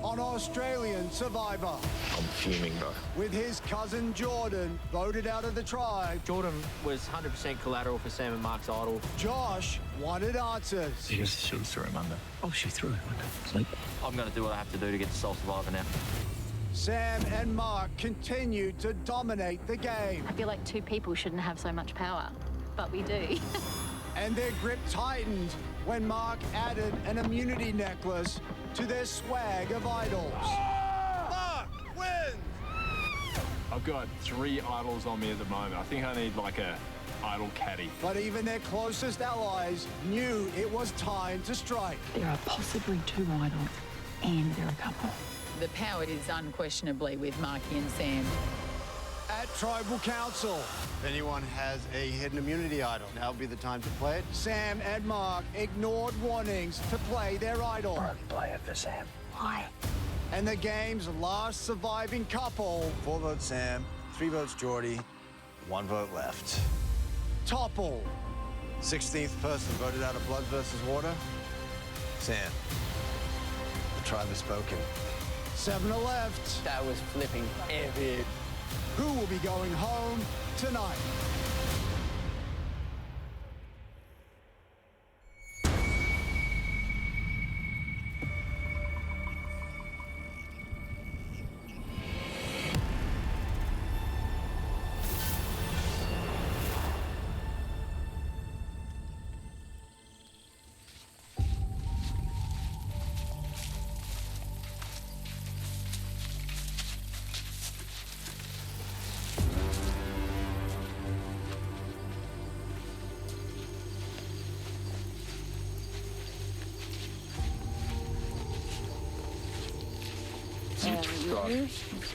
on Australian Survivor. I'm fuming, bro. With his cousin Jordan voted out of the tribe, Jordan was 100% collateral for Sam and Mark's idol. Josh wanted answers. He goes, she'll throw him under. Oh, she threw him under. Sleep. I'm going to do what I have to do to get to sole survivor now. Sam and Mark continued to dominate the game. I feel like two people shouldn't have so much power, but we do. And their grip tightened when Mark added an immunity necklace to their swag of idols. Mark wins! I've got 3 idols on me at the moment. I think I need like a idol caddy. But even their closest allies knew it was time to strike. There are possibly 2 idols, and they're a couple. The power is unquestionably with Marky and Sam. At Tribal Council, If anyone has a hidden immunity idol, now would be the time to play it. Sam and Mark ignored warnings to play their idol. Play it for Sam. Why? And the game's last surviving couple 4 votes Sam, 3 votes Geordie, 1 vote left. toppled. 16th person voted out of blood versus water. Sam. The tribe has spoken. 7 are left. That was flipping epic. Who will be going home tonight?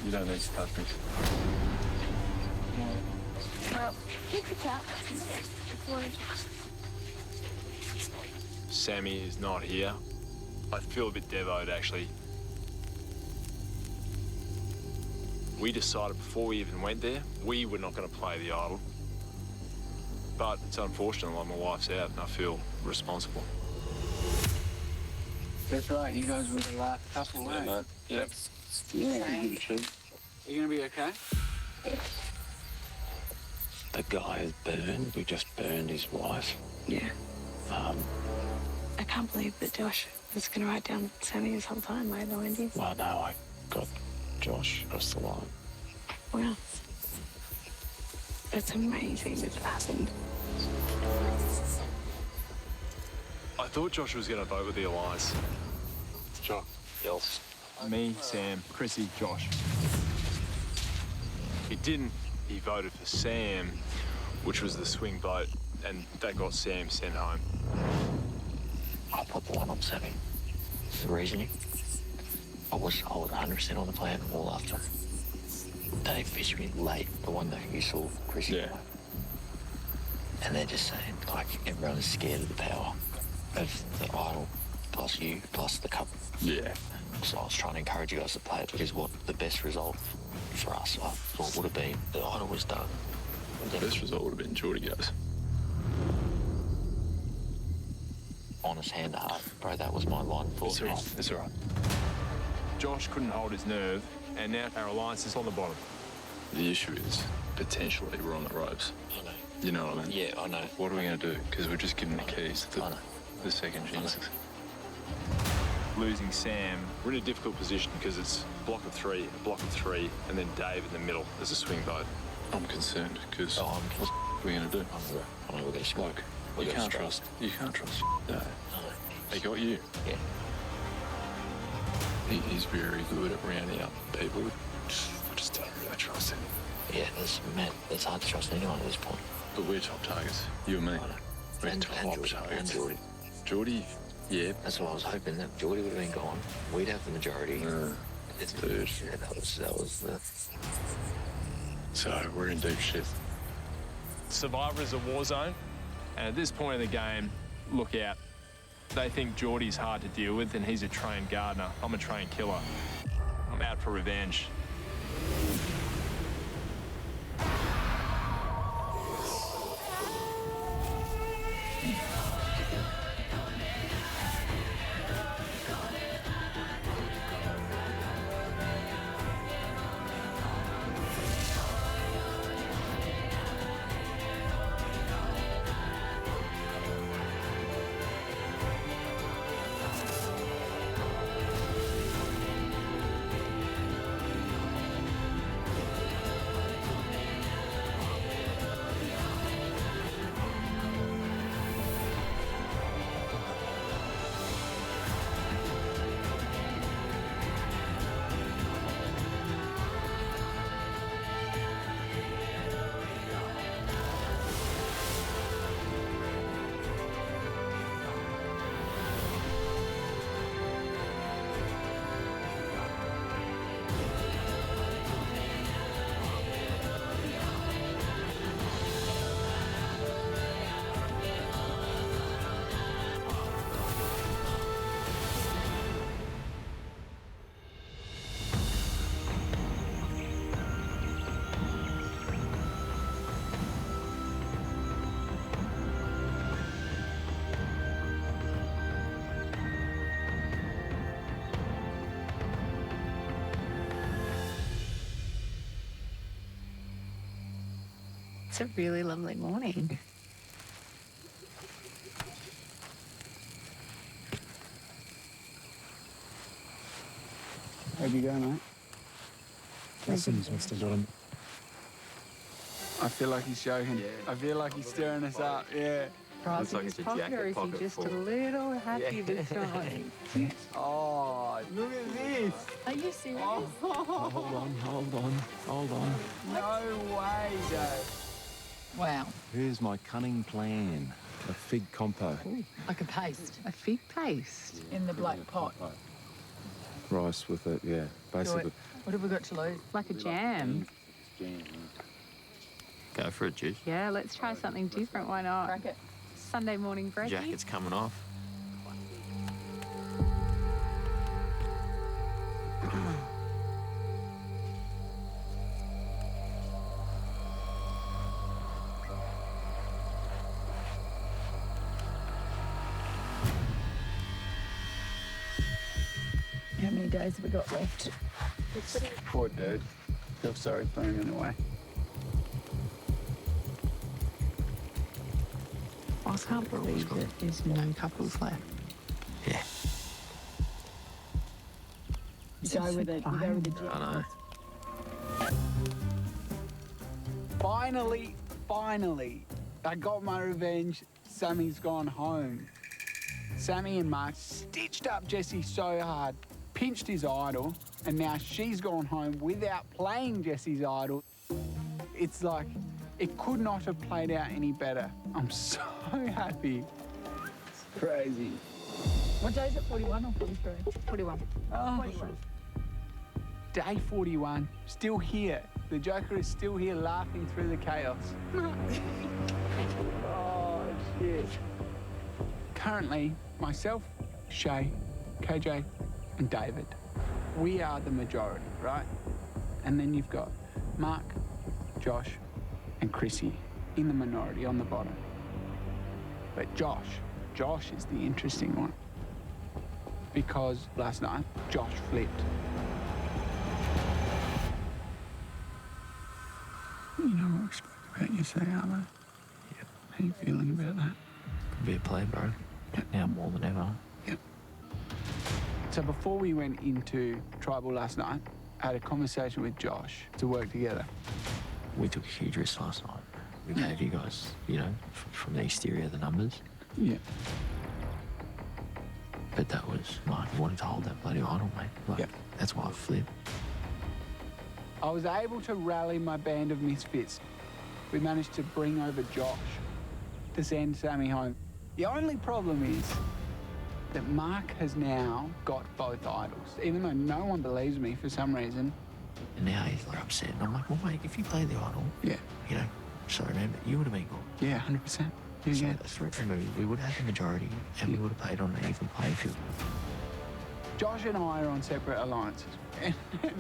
You don't need to touch me. Well, you could tap. Sammy is not here. I feel a bit devoted, actually. We decided before we even went there, we were not going to play the idol. But it's unfortunate, like my wife's out and I feel responsible. That's right, you guys were the last couple, Yeah, mate. Yep. Are you gonna be okay? The guy is burned. We just burned his wife. Yeah. I can't believe that Josh was going to write down Sammy this whole time. I had no idea. Well, no, I got Josh across the line. Wow. It's amazing that it happened. I thought Josh was going to vote with the Alliance. It's Josh. Else. Me, Sam, Chrissy, Josh. He didn't. He voted for Sam, which was the swing vote, and that got Sam sent home. I put the one on Sammy. The reasoning. I was 100% on the plan all after. Dave fished me late, the one that you saw, Chrissy. Yeah. And they're just saying, like, everyone is scared of the power of the idol, plus you, plus the couple. Yeah. So I was trying to encourage you guys to play it because what the best result for us I thought would have been the idol was done. The best result would have been Geordie goes. Honest hand to heart, bro, that was my line for It's all right. It's all right. Josh couldn't hold his nerve, and now our Alliance is on the bottom. The issue is, potentially, we're on the ropes. I know. You know what I mean? Yeah, I know. What are we going to do? Because we're just giving the keys to the second chances. Losing Sam, we're in a difficult position because it's a block of three, and then Dave in the middle as a swing vote. I'm concerned because what are we going to do? I know we're going to smoke. You can't trust Dave. He got you. Yeah. He's very good at rounding up people. I just don't really trust him. Yeah, it's hard to trust anyone at this point. But we're top targets, you and me. We're top targets. And Geordie. Geordie, yeah. That's what I was hoping, that Geordie would have been gone. We'd have the majority. It's Dude. Yeah, that was the... So we're in deep shit. Survivor is a war zone, and at this point in the game, look out. They think Geordie's hard to deal with, and he's a trained gardener. I'm a trained killer. I'm out for revenge. It's a really lovely morning. How'd you go, mate? Lessons must have got him. I feel like he's joking. I feel like he's stirring us up. Yeah. Looks like it's a jacket pocket just full. a little happy this time. Oh, look at this. Are you serious? Hold on. No way, Joe. Wow. Here's my cunning plan. A fig compo. Like a paste A fig paste. in the black pot. Rice with it, yeah. Basically. What have we got to lose? Like a jam. Go for it, Juice. Yeah, let's try something different. Why not? Crack it. Sunday morning brekkie. Jacket's coming off. How many days have we got left? Poor dude. Feel sorry for him in a way. I can't believe that there's no couples left. Yeah, Go with it. You go with the I know. Finally, I got my revenge. Sammy's gone home. Sammy and Mark stitched up Jesse so hard, pinched his idol, and now she's gone home without playing Jesse's idol. It's like, it could not have played out any better. I'm so happy. It's crazy. What day is it? 41 or 43? 41. Oh, 41. Day 41, still here. The Joker is still here laughing through the chaos. Oh, shit. Currently, myself, Shay, KJ, and David. We are the majority, right? And then you've got Mark, Josh, and Chrissy in the minority on the bottom. But Josh is the interesting one. Because last night, Josh flipped. You know what we spoke about yesterday, Arlo? Yep. How you feeling about that? Could be a play, bro. Now more than ever. Yep. So before we went into tribal last night, I had a conversation with Josh to work together. We took a huge risk last night. We gave you guys, from the exterior, the numbers. Yeah. But that was like wanting to hold that bloody idol, mate. Like, Yep. That's why I flipped. I was able to rally my band of misfits. We managed to bring over Josh to send Sammy home. The only problem is that Mark has now got both idols, even though no one believes me for some reason. And now he's like upset. And I'm like, well, mate, if you played the idol, Yeah. sorry, man, but you would have been good. Yeah, 100%. Yeah, So yeah. that's the referee movie. We would have had the majority, and we would have played on an even playing field. Josh and I are on separate alliances. And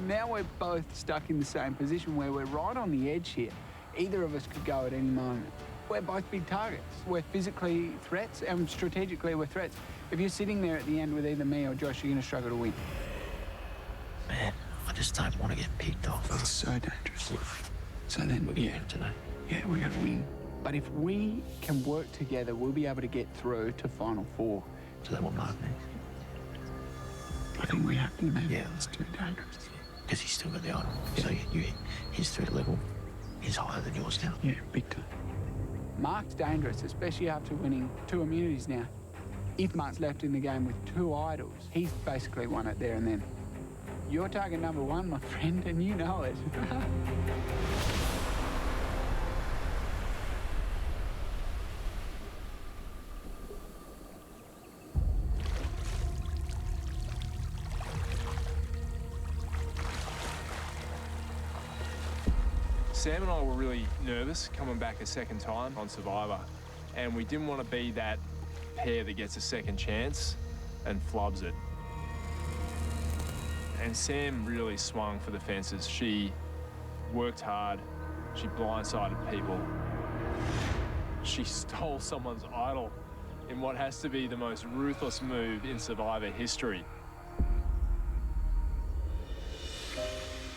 now we're both stuck in the same position where we're right on the edge here. Either of us could go at any moment. We're both big targets. We're physically threats, and strategically we're threats. If you're sitting there at the end with either me or Josh, you're going to struggle to win. Man, I just don't want to get picked off. It's so dangerous. So then, We're yeah, going today. yeah, we got to win. But if we can work together, we'll be able to get through to Final Four. So they want Mark next. I think we have to, man. Yeah. It's too dangerous. Because he's still got the idol. So his threat level is higher than yours now. Yeah, big time. Mark's dangerous, especially after winning 2 immunities now. If Mark's left in the game with 2 idols, he's basically won it there and then. You're target number 1, my friend, and you know it. Sam and I were really nervous coming back a second time on Survivor, and we didn't want to be that pair that gets a second chance and flubs it. And Sam really swung for the fences. She worked hard. She blindsided people. She stole someone's idol in what has to be the most ruthless move in Survivor history.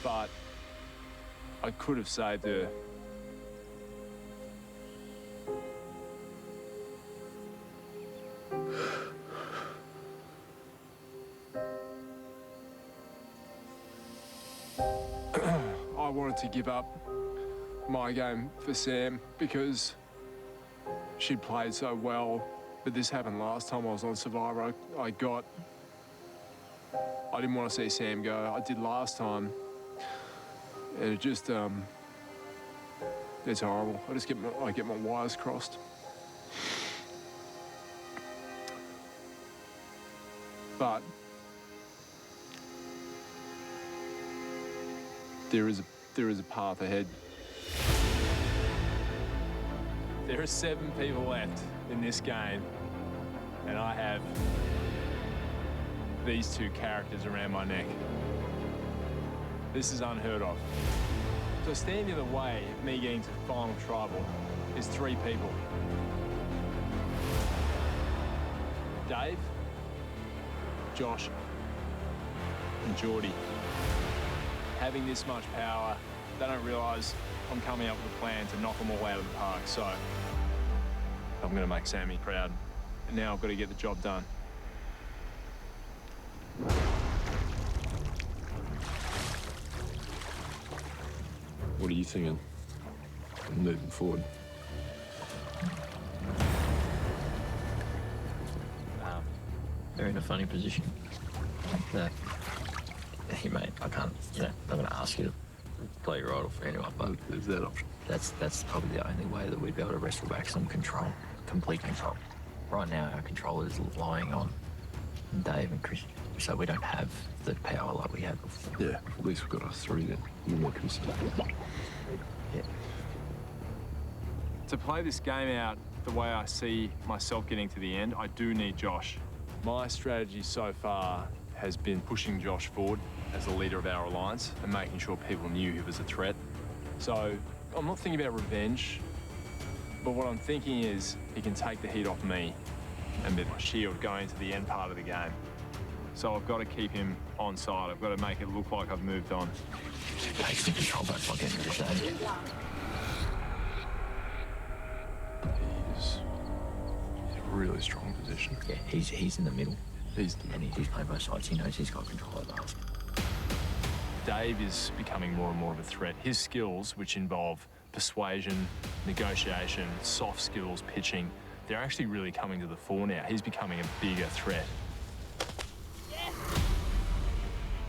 But I could have saved her. I wanted to give up my game for Sam because she played so well. But this happened last time I was on Survivor. I didn't want to see Sam go. I did last time. And it just, it's horrible. I get my wires crossed. But there is a path ahead. There are 7 people left in this game, and I have these 2 characters around my neck. This is unheard of. So standing in the way of me getting to the final tribal is 3 people. Dave, Josh, and Geordie. Having this much power, they don't realise I'm coming up with a plan to knock them all out of the park, so I'm going to make Sammy proud. And now I've got to get the job done. What are you thinking? Moving forward. They're in a funny position. Hey mate, I can't, I'm not going to ask you to play your role for anyone, but there's that option. That's probably the only way that we'd be able to wrestle back some control, complete control. Right now, our control is lying on Dave and Chris, so we don't have the power like we had before. Yeah, at least we've got us 3 then. You're more concerned. Yeah. To play this game out the way I see myself getting to the end, I do need Josh. My strategy so far has been pushing Josh forward as the leader of our alliance and making sure people knew he was a threat. So I'm not thinking about revenge, but what I'm thinking is he can take the heat off me and be my shield going to the end part of the game. So I've got to keep him on side. I've got to make it look like I've moved on. Takes the control back like end of the day. He's in a really strong position. Yeah, he's in the middle. He's the and he's playing both sides. He knows he's got control of the basket. Dave is becoming more and more of a threat. His skills, which involve persuasion, negotiation, soft skills, pitching, they're actually really coming to the fore now. He's becoming a bigger threat.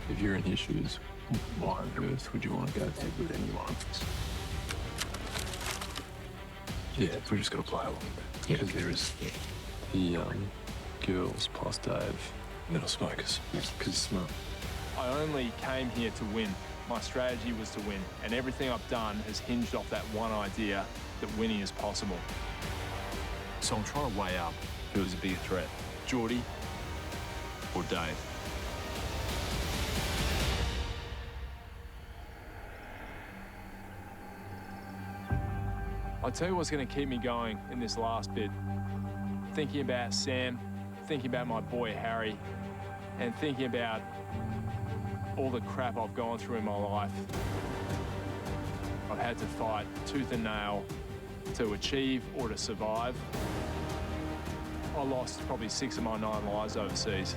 If you're in his shoes, why on earth would you want to go ahead with anyone of us? Yeah, we just got to play along. Because there is the girls plus Dave that'll smoke us. Because it's smart. I only came here to win. My strategy was to win, and everything I've done has hinged off that one idea that winning is possible. So I'm trying to weigh up who's a bigger threat, Geordie or Dave. I'll tell you what's going to keep me going in this last bit. Thinking about Sam, thinking about my boy Harry, and thinking about all the crap I've gone through in my life. I've had to fight tooth and nail to achieve or to survive. I lost probably 6 of my 9 lives overseas.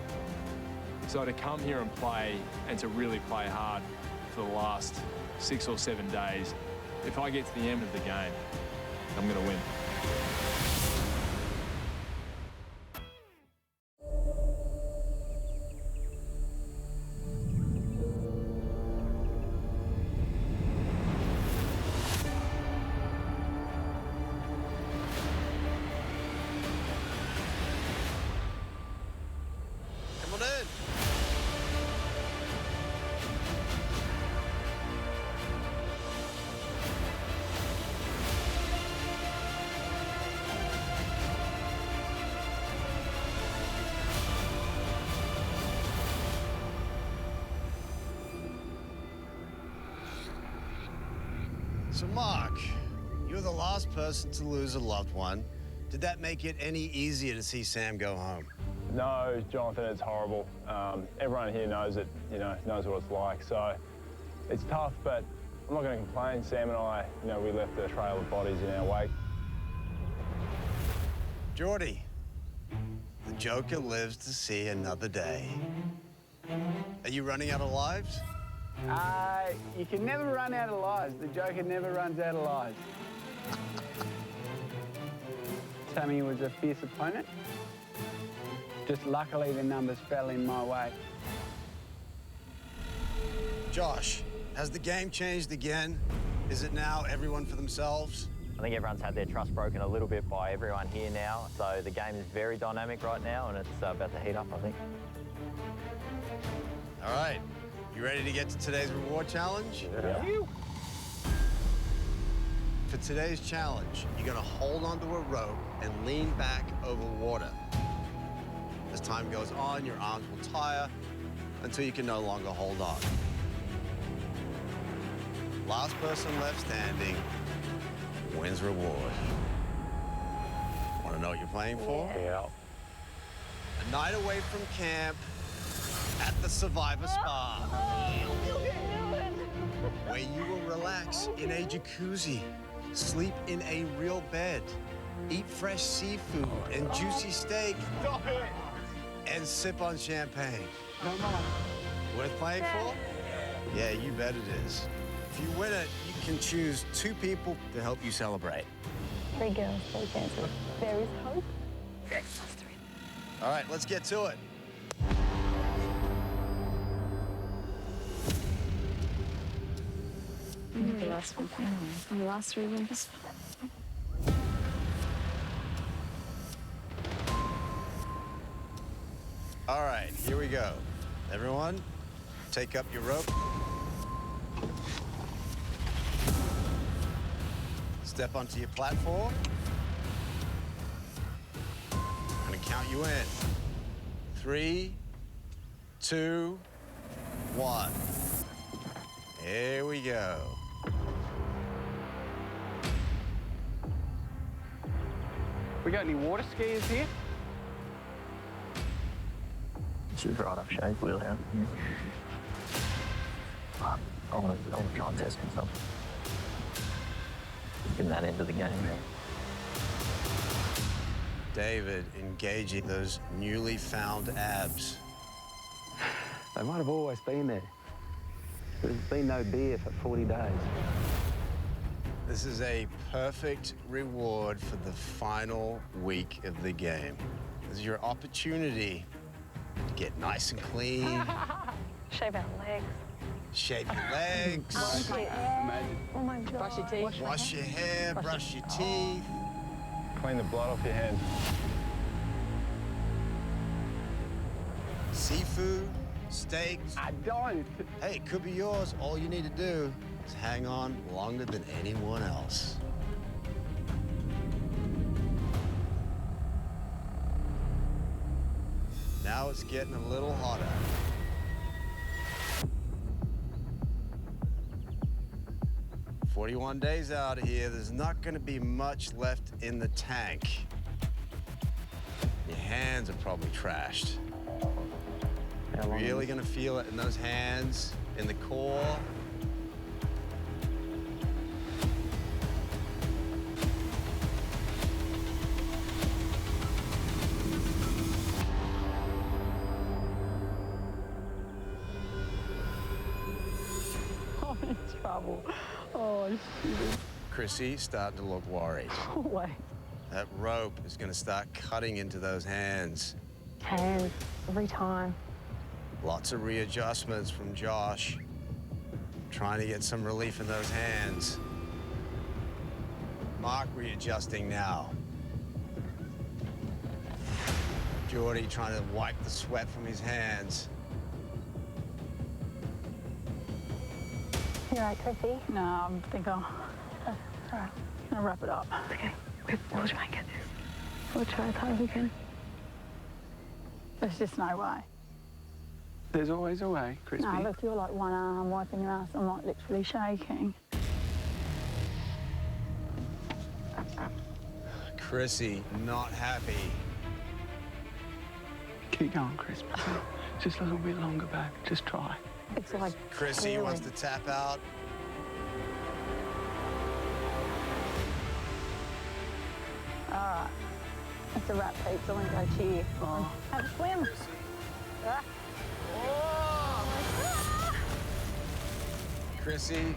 So to come here and play, and to really play hard for the last 6 or 7 days, if I get to the end of the game, I'm going to win. Come on in. So, Mark, you're the last person to lose a loved one. Did that make it any easier to see Sam go home? No, Jonathan, it's horrible. Everyone here knows it, knows what it's like. So it's tough, but I'm not going to complain. Sam and I, we left a trail of bodies in our wake. Geordie, the Joker lives to see another day. Are you running out of lives? You can never run out of lies. The Joker never runs out of lies. Sammy was a fierce opponent. Just luckily the numbers fell in my way. Josh, has the game changed again? Is it now everyone for themselves? I think everyone's had their trust broken a little bit by everyone here now. So the game is very dynamic right now and it's about to heat up, I think. All right, you ready to get to today's reward challenge? Yeah. For today's challenge, you're gonna hold onto a rope and lean back over water. As time goes on, your arms will tire until you can no longer hold on. Last person left standing wins reward. Want to know what you're playing for? Yeah. A night away from camp at the Survivor Spa, where you will relax in a jacuzzi, sleep in a real bed, eat fresh seafood and juicy steak, and sip on champagne. Worth playing for? Yeah, you bet it is. If you win it, you can choose 2 people to help you celebrate. 3 girls, 3 chances. There is hope. All right, let's get to it. The last one. The last 3 members. All right, here we go. Everyone, take up your rope. Step onto your platform. I'm gonna count you in. 3, 2, 1. Here we go. We got any water skiers here? This is right up Shay's wheelhouse. I want to try and test myself. In that end of the game. David engaging those newly found abs. They might have always been there. There's been no beer for 40 days. This is a perfect reward for the final week of the game. This is your opportunity to get nice and clean. Shave our legs. Shave your legs. Imagine. Oh my God. Brush your teeth. Wash your hair, brush your teeth. Clean the blood off your hands. Seafood, steaks. I don't. Hey, it could be yours. All you need to do is hang on longer than anyone else. Now it's getting a little hotter. "41 days out of here, there's not gonna be much left in the tank. Your hands are probably trashed. Really gonna feel it in those hands, in the core. I'm in trouble. Oh, shit. Chrissy's starting to look worried. No way. That rope is gonna start cutting into those hands. Hands, every time. Lots of readjustments from Josh. Trying to get some relief in those hands. Mark readjusting now. Geordie trying to wipe the sweat from his hands. You all right, Chrissy? No, I think I'll All right. wrap it up. Okay. We'll try and get this. We'll try as hard as we can. There's just no way. There's always a way, Crispy. No, look, you're like one arm wiping your ass. I'm like literally shaking. Chrissy, not happy. Keep going, Crispy. Just a little bit longer, babe. Just try. It's like Chrissy wants to tap out. all right. It's a wrap, peeps. I want to go cheer. Have a swim. Ah. Chrissy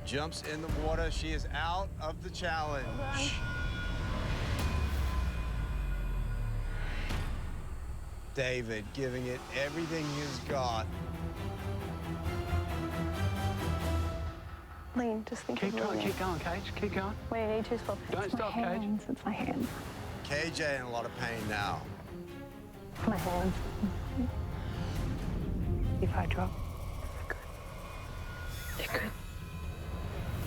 jumps in the water. She is out of the challenge. David giving it everything he's got. Lean, just think Keep going, Cage. Keep going. Where you need to stop. Don't stop, Cage. It's my hands. KJ in a lot of pain now. My hands. If I drop, you're good.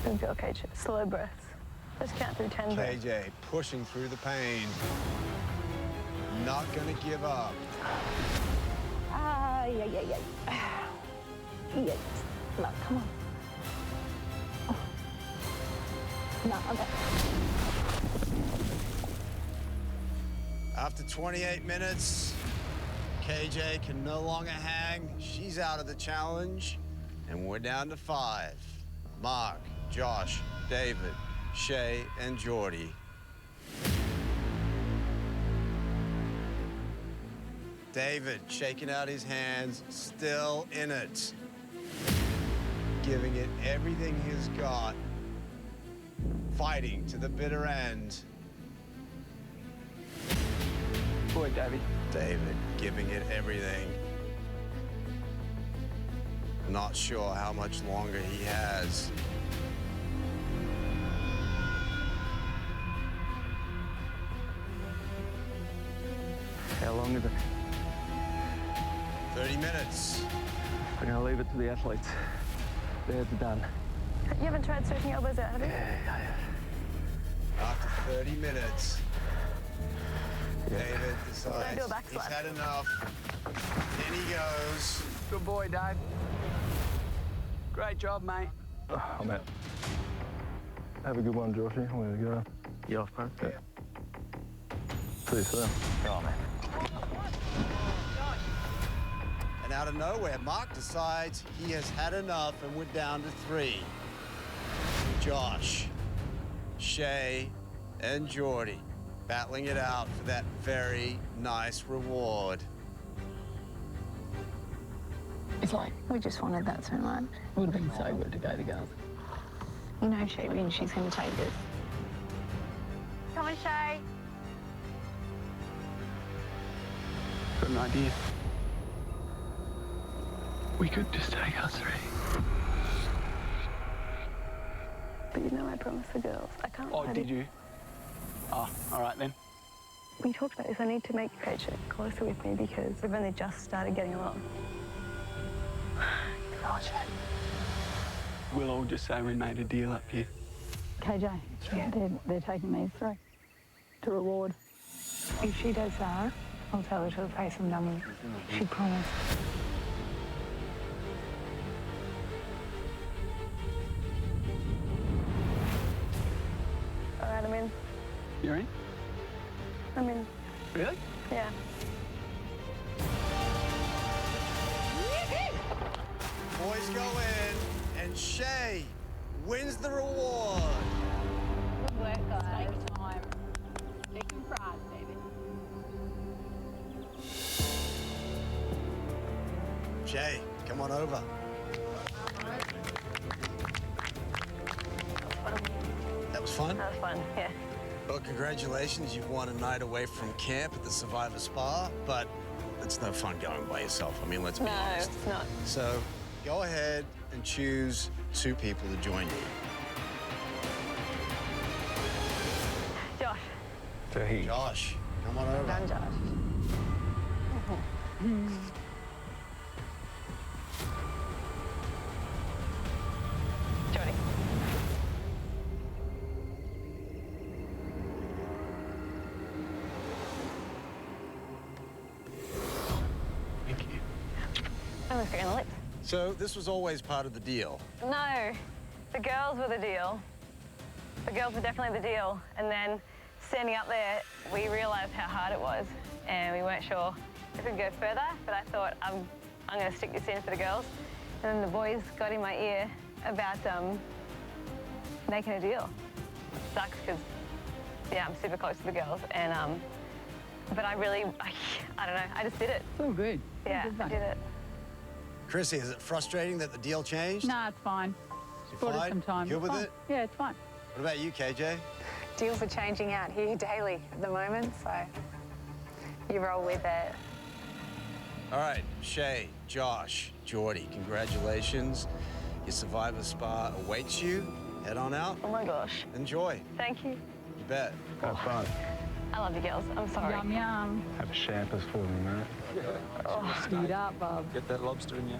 Don't feel Cage. Slow breaths. Just count through 10 breaths. KJ pushing through the pain. Not gonna give up. Yeah. Yes. No, come on. Oh. No, okay. After 28 minutes, KJ can no longer hang. She's out of the challenge, and we're down to 5. Mark, Josh, David, Shay, and Geordie. David shaking out his hands, still in it. Giving it everything he's got. Fighting to the bitter end. Boy, Davey. David giving it everything. Not sure how much longer he has. How long is it? 30 minutes. We're going to leave it to the athletes. They're done. You haven't tried stretching elbows out, have you? Yeah, I have. After 30 minutes, David decides do a back he's slap. had enough. In he goes. Good boy, Dave. Great job, mate. I'm out. Have a good one, Joshy. I'm going to go. You off, bro? Yeah. See you soon. Oh, man. And out of nowhere, Mark decides he has had enough, and we're down to 3. Josh, Shay, and Geordie battling it out for that very nice reward. It's like we just wanted that so much. It would have been so good to go to girls. You know, she's going to take this. Come on, Shay. Got an idea. We could just take us 3. But you know I promised the girls. I can't. Oh, did you? Oh, all right then. We talked about this. I need to make Coach closer with me because we've only just started getting along. Roger. We'll all just say we made a deal up here. KJ, they're taking these 3 to reward. If she does that, I'll tell her to pay some money. She promised. All right, I'm in. You're in? I'm in. Really? Yeah. Boys go in, and Shay wins the reward. Good work, guys. Take time. Chicken fries, baby. Shay, come on over. That was fun? That was fun, yeah. Well, congratulations. You've won a night away from camp at the Survivor Spa, but it's no fun going by yourself. I mean, let's be honest. No, it's not. So go ahead and choose 2 people to join you. Josh. Hey. Josh, come on over. Done, Josh. Jody. Thank you. I was going to lips. So this was always part of the deal. No, the girls were the deal. The girls were definitely the deal. And then standing up there, we realised how hard it was, and we weren't sure if we'd go further. But I thought, I'm going to stick this in for the girls. And then the boys got in my ear about making a deal. It sucks because, yeah, I'm super close to the girls, and but I don't know, I just did it. It's all good. Yeah, I did it. Chrissy, is it frustrating that the deal changed? Nah, it's fine. You Bought us fine? some time. Good It's with fine. it? Yeah, it's fine. What about you, KJ? Deals are changing out here daily at the moment, so you roll with it. All right, Shay, Josh, Geordie, congratulations. Your Survivor Spa awaits you. Head on out. Oh my gosh. Enjoy. Thank you. You bet. Have fun. I love you girls. I'm sorry. Yum, yum. Have a champers for me, mate. Speed up, bub. Get that lobster in you.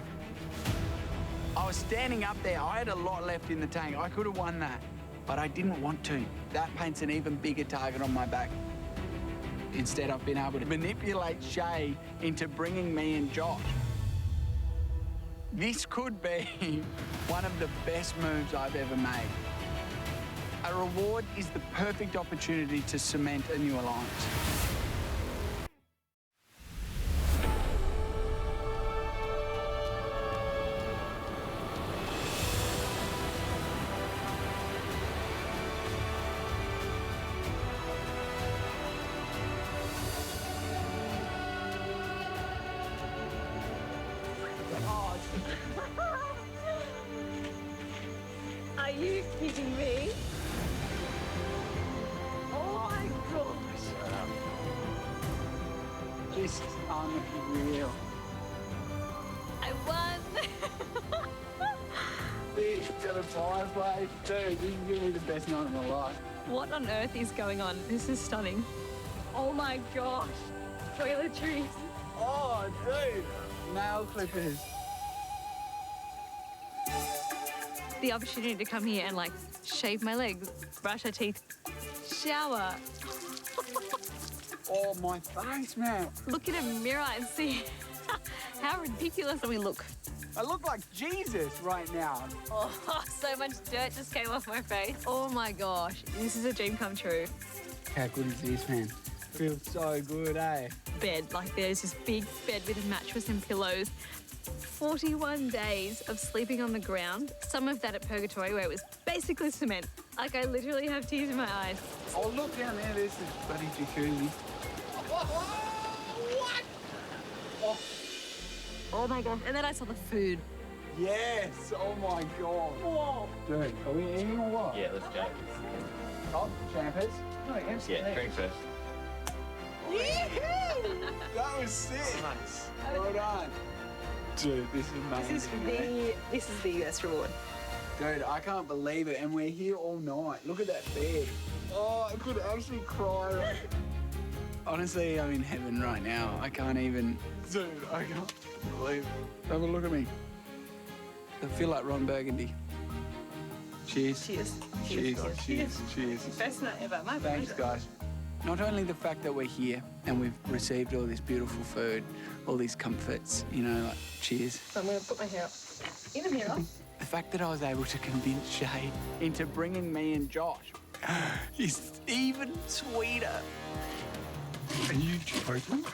I was standing up there. I had a lot left in the tank. I could have won that, but I didn't want to. That paints an even bigger target on my back. Instead, I've been able to manipulate Shay into bringing me and Josh. This could be one of the best moves I've ever made. A reward is the perfect opportunity to cement a new alliance. Are you kidding me? Oh my gosh. This is unreal. I won. This is a fireplace. Dude, this is gonna be the best night of my life. What on earth is going on? This is stunning. Oh my gosh. Toiletries. Oh, dude. Nail clippers. The opportunity to come here and like shave my legs, brush our teeth, shower, Oh, my face, man. look in a mirror and see how ridiculous we look. I look like Jesus right now. Oh, so much dirt just came off my face. Oh my gosh, this is a dream come true. How good is this, man? Feels so good, eh? Bed, like there's this big bed with a mattress and pillows. 41 days of sleeping on the ground, some of that at Purgatory where it was basically cement. Like I literally have tears in my eyes. Oh, look down there. There's this bloody jacuzzi. What? Oh, Oh my gosh. And then I saw the food. yes. Oh, my God. Whoa. Dude, are we eating or what? Yeah, let's go. Oh, champers. Oh, yes. Yeah, drink first. That was sick. Nice. Well done. Dude, this is amazing. This is the best reward. Dude, I can't believe it. And we're here all night. Look at that bed. Oh, I could actually cry. Right. Honestly, I'm in heaven right now. I can't even. Dude, I can't believe it. Have a look at me. I feel like Ron Burgundy. Cheers. Cheers. Cheers. Cheers. Cheers. Best night ever. My Thanks, guys. Not only the fact that we're here and we've received all this beautiful food, all these comforts, you know, like, cheers. I'm going to put my hair up in the mirror. The fact that I was able to convince Shay into bringing me and Josh is even sweeter. Are you joking?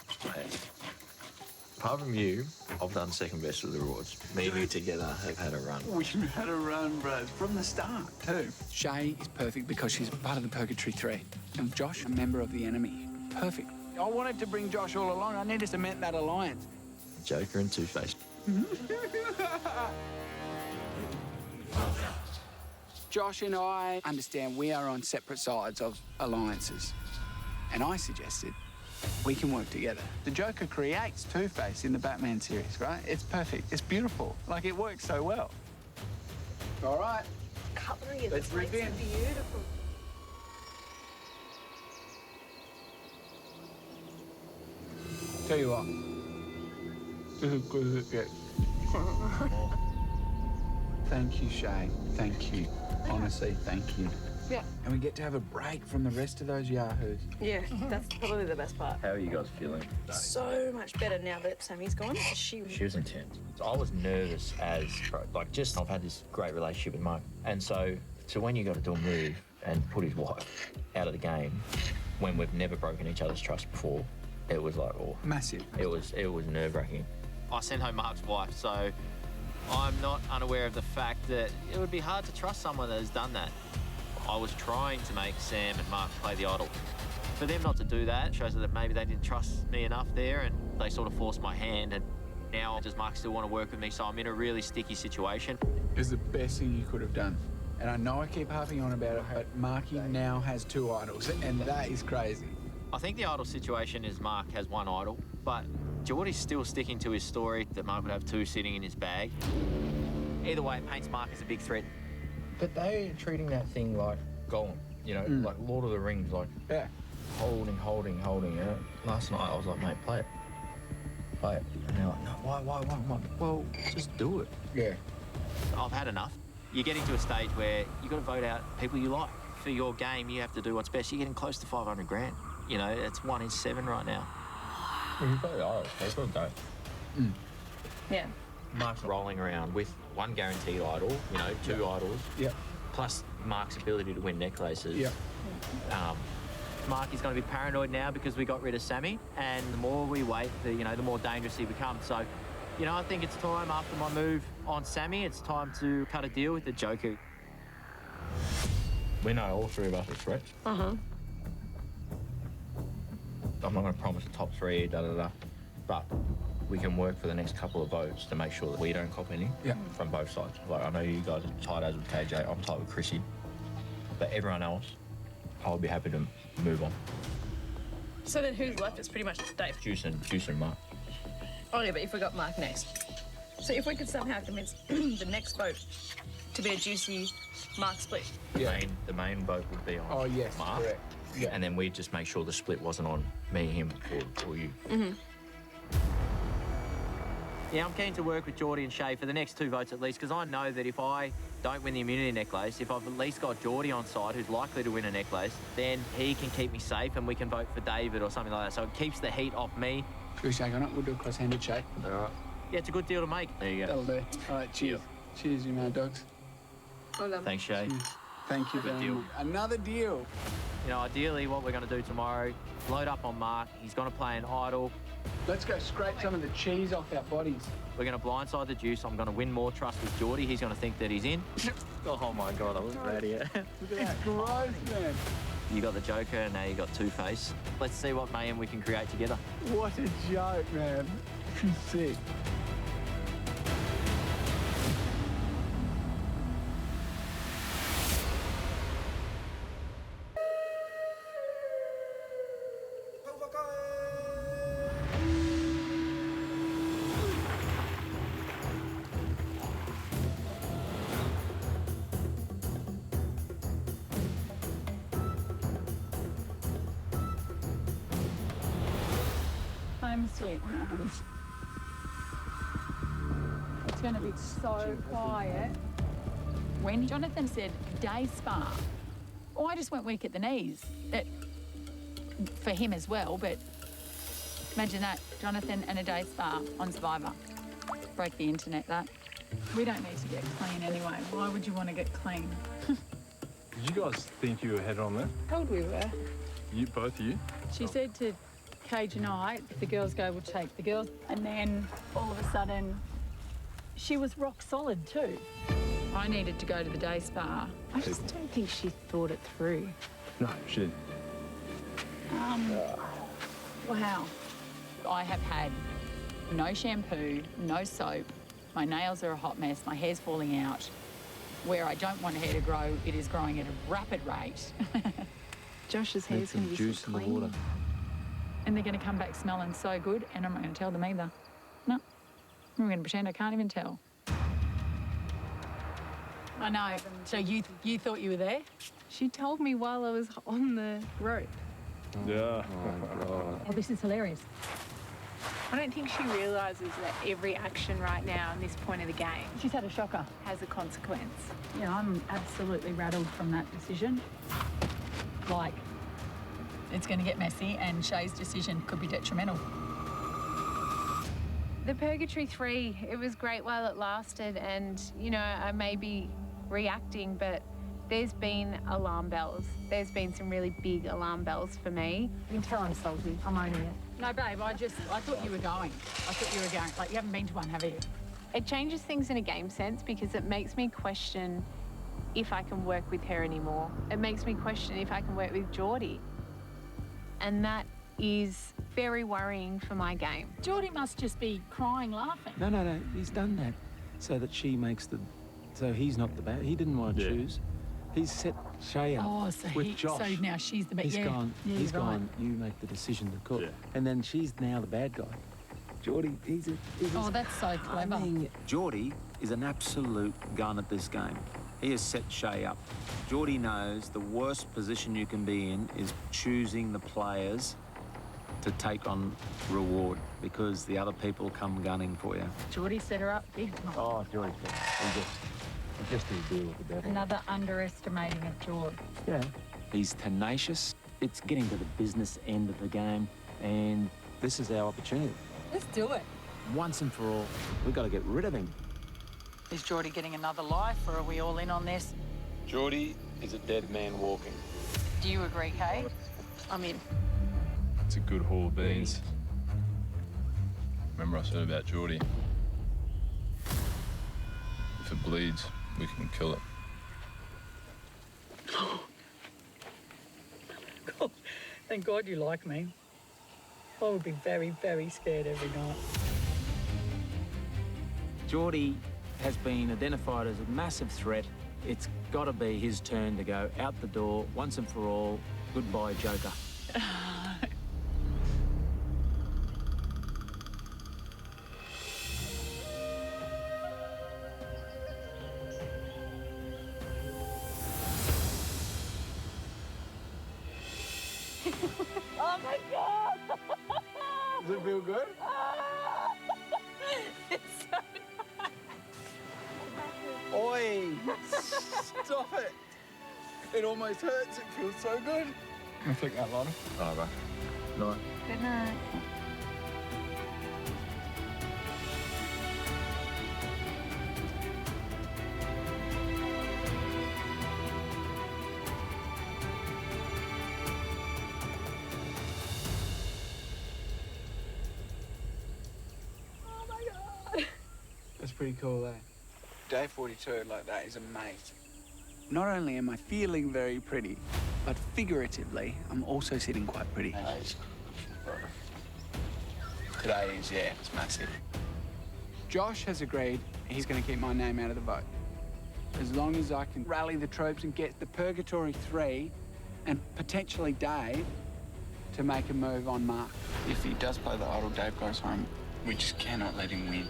Apart from you, I've done second best with the rewards. Me and you together have had a run. We've had a run, bro, from the start, too. Shay is perfect because she's part of the Purgatory 3. And Josh, a member of the enemy. Perfect. I wanted to bring Josh all along. I need to cement that alliance. Joker and Two-Face. Josh and I understand we are on separate sides of alliances. And I suggested we can work together. The Joker creates Two-Face in the Batman series, right? It's perfect. It's beautiful. Like, it works so well. All right. Cutlery is Let's rip in. beautiful. Tell you what. This is good as it gets. Thank you, Shay. Thank you. Honestly, thank you. Yeah. And we get to have a break from the rest of those yahoos. Yeah, that's probably the best part. How are you guys feeling? So much better now that Sammy's gone. She was intense. I was nervous as, like, just I've had this great relationship with Mark. And so when you got to do a move and put his wife out of the game, when we've never broken each other's trust before, it was like, oh. Massive. It was nerve-wracking. I sent home Mark's wife, so I'm not unaware of the fact that it would be hard to trust someone that has done that. I was trying to make Sam and Mark play the idol. For them not to do that shows that maybe they didn't trust me enough there, and they sort of forced my hand, and Now, does Mark still want to work with me? So I'm in a really sticky situation. It was the best thing you could have done. And I know I keep harping on about it, but Marky now has 2 idols, and that is crazy. I think the idol situation is Mark has 1 idol, but Geordie's still sticking to his story that Mark would have 2 sitting in his bag. Either way, it paints Mark as a big threat. But they're treating that thing like Gollum, you know, like Lord of the Rings, like holding, you know. Last night I was like, mate, play it. Play it. And they're like, no, why? I'm like, well, just do it. Yeah. I've had enough. You're getting to a stage where you've got to vote out people you like. For your game, you have to do what's best. You're getting close to 500 grand. You know, it's 1 in 7 right now. Well, you've got the idols. They've got to go. Yeah. Mark's rolling around with 1 guaranteed idol, you know, 2 idols. Yep. Plus Mark's ability to win necklaces. Yep. Mark is going to be paranoid now because we got rid of Sammy, and the more we wait, the more dangerous he becomes. So, you know, I think it's time after my move on Sammy, it's time to cut a deal with the Joker. We know all 3 of us are threats. Uh-huh. I'm not going to promise the top 3, but we can work for the next couple of votes to make sure that we don't cop any from both sides. Like, I know you guys are tight as with KJ, I'm tight with Chrissy, but everyone else, I'll be happy to move on. So then who's left? It's pretty much Dave. Juice and Mark. Oh yeah, but if we got Mark next. So if we could somehow convince the next vote to be a juicy Mark split. The main vote would be on Mark. Correct. Yeah. And then we'd just make sure the split wasn't on me, him, or you. Mm-hmm. Yeah, I'm keen to work with Geordie and Shay for the next 2 votes at least, because I know that if I don't win the immunity necklace, if I've at least got Geordie on side, who's likely to win a necklace, then he can keep me safe and we can vote for David or something like that. So it keeps the heat off me. Should we shake on it? We'll do a cross-handed shake. All right. Yeah, it's a good deal to make. There you go. That'll do. All right, cheers. Cheers, you mad dogs. Well done. Thanks, Shay. Thank you very much. Another deal. You know, ideally what we're going to do tomorrow, load up on Mark. He's going to play an idol. Let's go scrape some of the cheese off our bodies. We're going to blindside the Juice. I'm going to win more trust with Geordie. He's going to think that he's in. Oh my God, I was ready. Look at that. Gross, man. You got the Joker, and now you got Two-Face. Let's see what mayhem we can create together. What a joke, man. Sick. Home sweet home. It's going to be so quiet. When Jonathan said day spa, I just went weak at the knees. That for him as well, but imagine that, Jonathan and a day spa on Survivor. Break the internet, that. We don't need to get clean anyway. Why would you want to get clean? Did you guys think you were headed on there? Told we were. Both of you? She said to Cage and I, if the girls go, we'll take the girls. And then all of a sudden, she was rock solid too. I needed to go to the day spa. I just don't think she thought it through. No, she didn't. Wow. I have had no shampoo, no soap. My nails are a hot mess. My hair's falling out. Where I don't want hair to grow, it is growing at a rapid rate. Josh's hair's going to be juice so in the clean. water. And they're going to come back smelling so good, and I'm not going to tell them either. No. I'm going to pretend I can't even tell. I know. So you thought you were there? She told me while I was on the rope. Yeah. Oh, this is hilarious. I don't think she realises that every action right now in this point of the game She's had a shocker. has a consequence. Yeah, I'm absolutely rattled from that decision. Like, it's going to get messy, and Shay's decision could be detrimental. The Purgatory 3, it was great while it lasted, and, you know, I may be reacting, but there's been alarm bells. There's been some really big alarm bells for me. You can tell I'm salty. I'm owning it. No, babe, I thought you were going. I thought you were going. Like, you haven't been to one, have you? It changes things in a game sense because it makes me question if I can work with her anymore. It makes me question if I can work with Geordie. And that is very worrying for my game. Geordie must just be crying, laughing. No. He's done that so that she makes the... So he's not the bad... He didn't want to choose. He's set Shay up with Josh. So now she's the bad... He's gone, he's gone, you make the decision to cook. And then she's now the bad guy. Geordie, he's Oh, that's so clever. I mean, Geordie is an absolute gun at this game. He has set Shay up. Geordie knows the worst position you can be in is choosing the players to take on reward because the other people come gunning for you. Geordie set her up big time. Oh, Geordie's good. He just did a deal with the devil. Another underestimating of Geordie. yeah, he's tenacious. It's getting to the business end of the game, and this is our opportunity. Let's do it. Once and for all, we've got to get rid of him. Is Geordie getting another life, or are we all in on this? Geordie is a dead man walking. Do you agree, Kay? I'm in. It's a good haul of beans. Remember I said about Geordie? If it bleeds, we can kill it. God, thank God you like me. I would be very, very scared every night. Geordie has been identified as a massive threat. It's got to be his turn to go out the door once and for all. Goodbye, Joker. Oh my God! Does it feel good? It's so Oi! Stop it! It almost hurts. It feels so good. Can I flick that lighter? Oh, right. Night. Good night. That's pretty cool, eh? Day 42 like that is amazing. Not only am I feeling very pretty, but figuratively, I'm also sitting quite pretty. Today is, yeah, it's massive. Josh has agreed he's going to keep my name out of the vote. As long as I can rally the troops and get the Purgatory 3 and potentially Dave to make a move on Mark. If he does play the idol, Dave goes home. We just cannot let him win.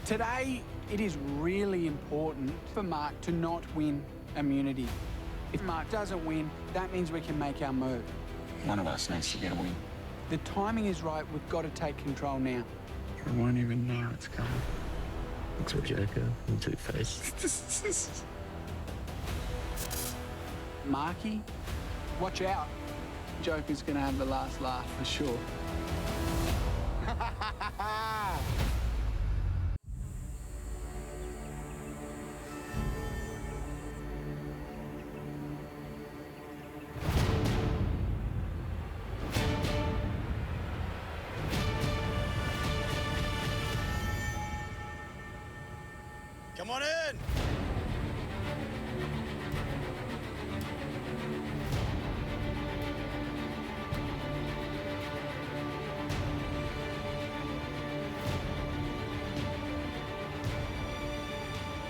Today, it is really important for Mark to not win immunity. If Mark doesn't win, that means we can make our move. One of us needs to get a win. The timing is right. We've got to take control now. I won't even know it's coming. It's a Joker and Two-Face. Marky, watch out. Joker's going to have the last laugh for sure. Come on in.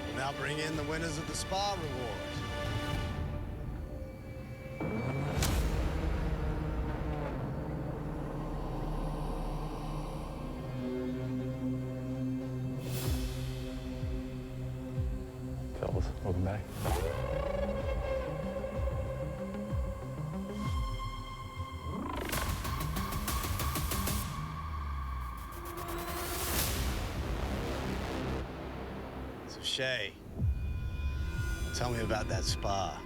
We'll now bring in the winners of the spa reward. Fellas, welcome back. So Shay, tell me about that spa.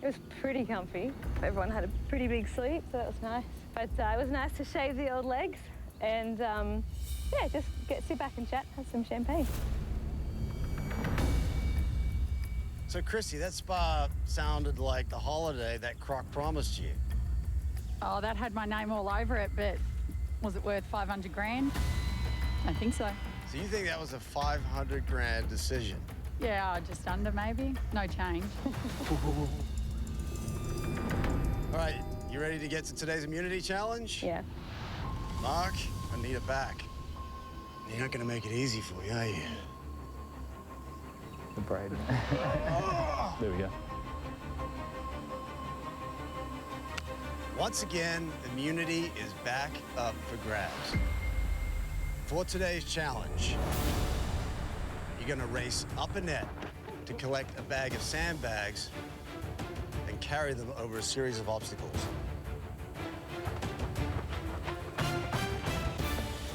It was pretty comfy. Everyone had a pretty big sleep, so that was nice. But it was nice to shave the old legs and, yeah, just sit back and chat, have some champagne. So Chrissy, that spa sounded like the holiday that Croc promised you. Oh, that had my name all over it, but was it worth 500 grand? I think so. So you think that was a 500 grand decision? Yeah, just under maybe. No change. All right, you ready to get to today's immunity challenge? Yeah. Mark, I need it back. You're not gonna make it easy for you, are you? The braid. There we go. Once again, immunity is back up for grabs. For today's challenge, you're gonna race up a net to collect a bag of sandbags and carry them over a series of obstacles.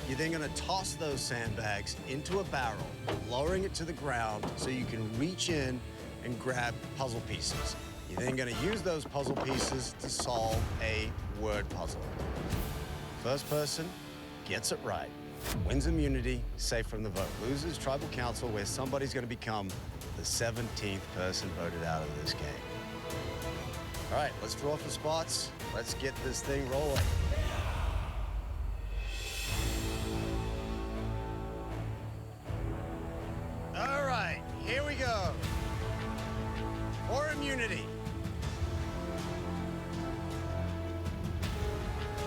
You're then gonna toss those sandbags into a barrel, lowering it to the ground so you can reach in and grab puzzle pieces. You're then gonna use those puzzle pieces to solve a word puzzle. First person gets it right, wins immunity, safe from the vote. Losers, tribal council, where somebody's gonna become the 17th person voted out of this game. All right, let's draw for spots. Let's get this thing rolling. All right, here we go. For immunity.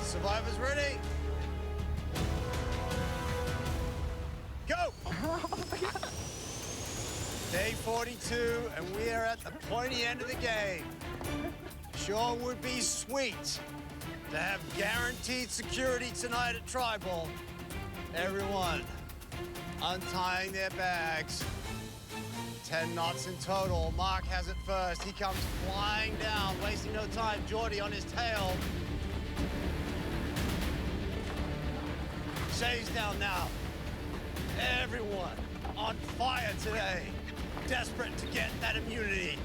Survivors ready? Go! Day 42, and we are at the pointy end of the game. Sure would be sweet to have guaranteed security tonight at Tribal. Everyone untying their bags. 10 knots in total. Mark has it first. He comes flying down, wasting no time. Geordie on his tail. Shay's down now. Everyone on fire today. Desperate to get that immunity.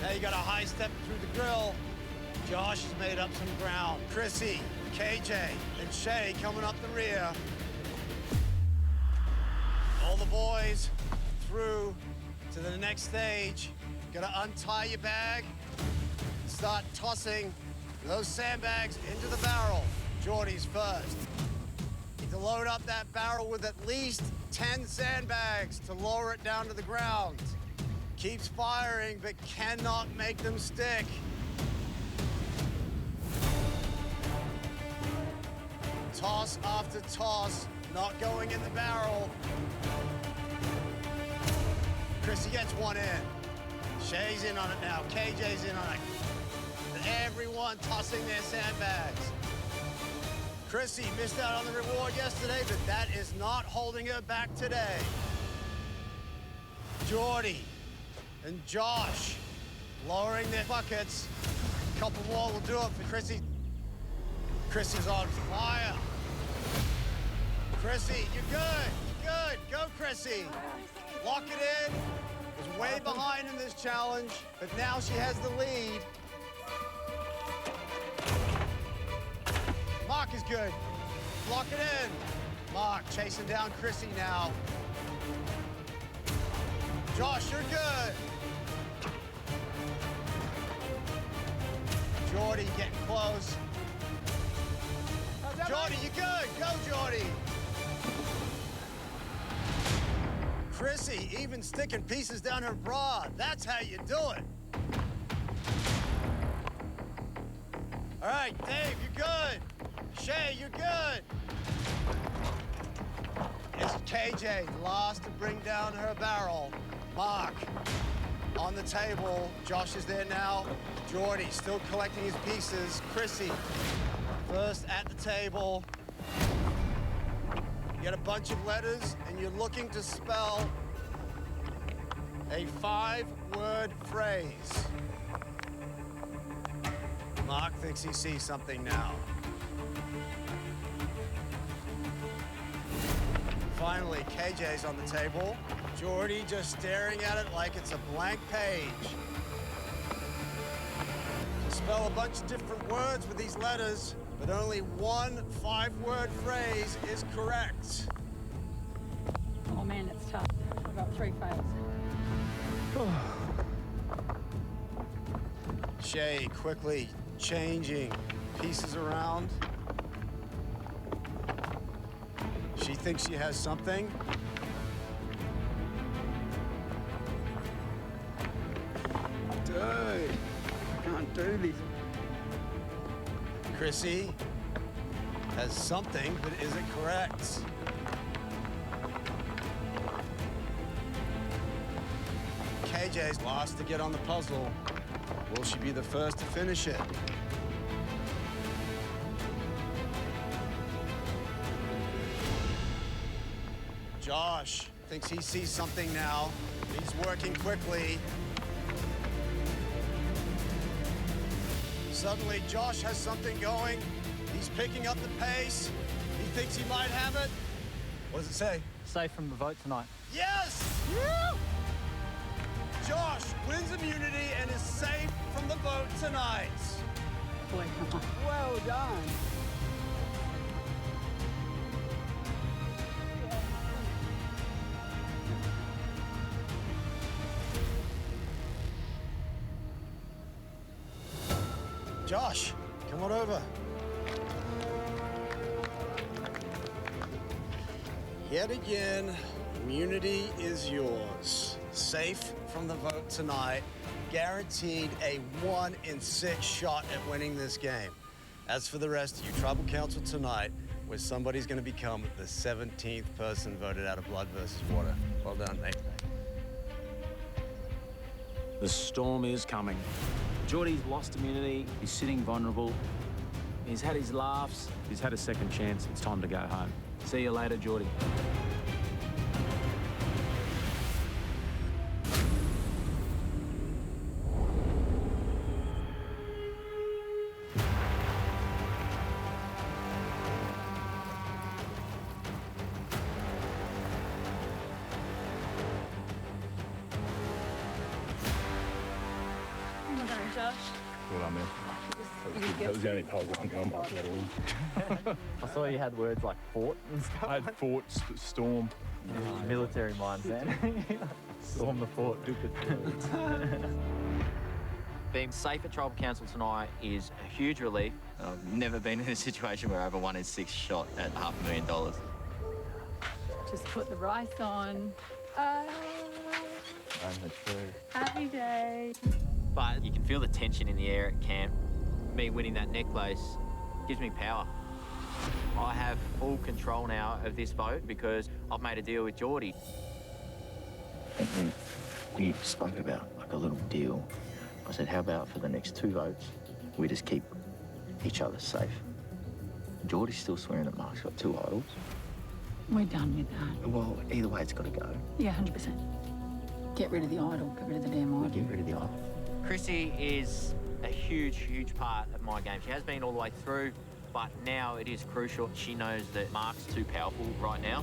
Now you got a high step through the grill. Josh has made up some ground. Chrissy, KJ, and Shay coming up the rear. All the boys through to the next stage. Gotta untie your bag. Start tossing those sandbags into the barrel. Geordie's first. Need to load up that barrel with at least 10 sandbags to lower it down to the ground. Keeps firing, but cannot make them stick. Toss after toss, not going in the barrel. Chrissy gets one in. Shay's in on it now. KJ's in on it. Everyone tossing their sandbags. Chrissy missed out on the reward yesterday, but that is not holding her back today. Geordie and Josh lowering their buckets. A couple more will do it for Chrissy. Chrissy's on fire. Chrissy, you're good. You're good. Go, Chrissy. Lock it in. Was way behind in this challenge, but now she has the lead. Mark is good. Lock it in. Mark chasing down Chrissy now. Josh, you're good. Geordie getting close. Geordie, you good. Go, Geordie. Chrissy even sticking pieces down her bra. That's how you do it. All right, Dave, you're good. Shay, you're good. It's KJ, last to bring down her barrel. Mark on the table. Josh is there now. Geordie still collecting his pieces. Chrissy, first at the table. You got a bunch of letters, and you're looking to spell a 5-word phrase. Mark thinks he sees something now. Finally, KJ's on the table. Geordie just staring at it like it's a blank page. Spell a bunch of different words with these letters, but only one 5-word phrase is correct. Oh man, it's tough. I've got 3 fails. Shay quickly changing pieces around. She thinks she has something. Dude, I can't do this. Chrissy has something that isn't correct. KJ's last to get on the puzzle. Will she be the first to finish it? Josh thinks he sees something now. He's working quickly. Suddenly, Josh has something going. He's picking up the pace. He thinks he might have it. What does it say? Safe from the vote tonight. Yes! Woo! Josh wins immunity and is safe from the vote tonight. Boy, Well done. Josh, come on over. Yet again, immunity is yours. Safe from the vote tonight. Guaranteed a 1 in 6 shot at winning this game. As for the rest of you, Tribal Council tonight, where somebody's going to become the 17th person voted out of Blood versus Water. Well done, mate. The storm is coming. Geordie's lost immunity. He's sitting vulnerable. He's had his laughs. He's had a second chance. It's time to go home. See you later, Geordie. Well done, Josh. Well done, man. That was the only puzzle I can come up with. I saw you had words like fort and stuff. I had fort, storm. Military mind, man. Storm the fort. Being safe at Tribal Council tonight is a huge relief. I've never been in a situation where over 1 in 6 shot at $500,000. just put the rice on. Happy day. But you can feel the tension in the air at camp. Me winning that necklace gives me power. I have full control now of this vote because I've made a deal with Geordie. We spoke about like a little deal. I said, how about for the next 2 votes, we just keep each other safe. Geordie's still swearing that Mark's got 2 idols. We're done with that. Well, either way, it's got to go. Yeah, 100%. Get rid of the idol. Get rid of the damn idol. Get rid of the idol. Chrissy is a huge, huge part of my game. She has been all the way through, but now it is crucial. She knows that Mark's too powerful right now.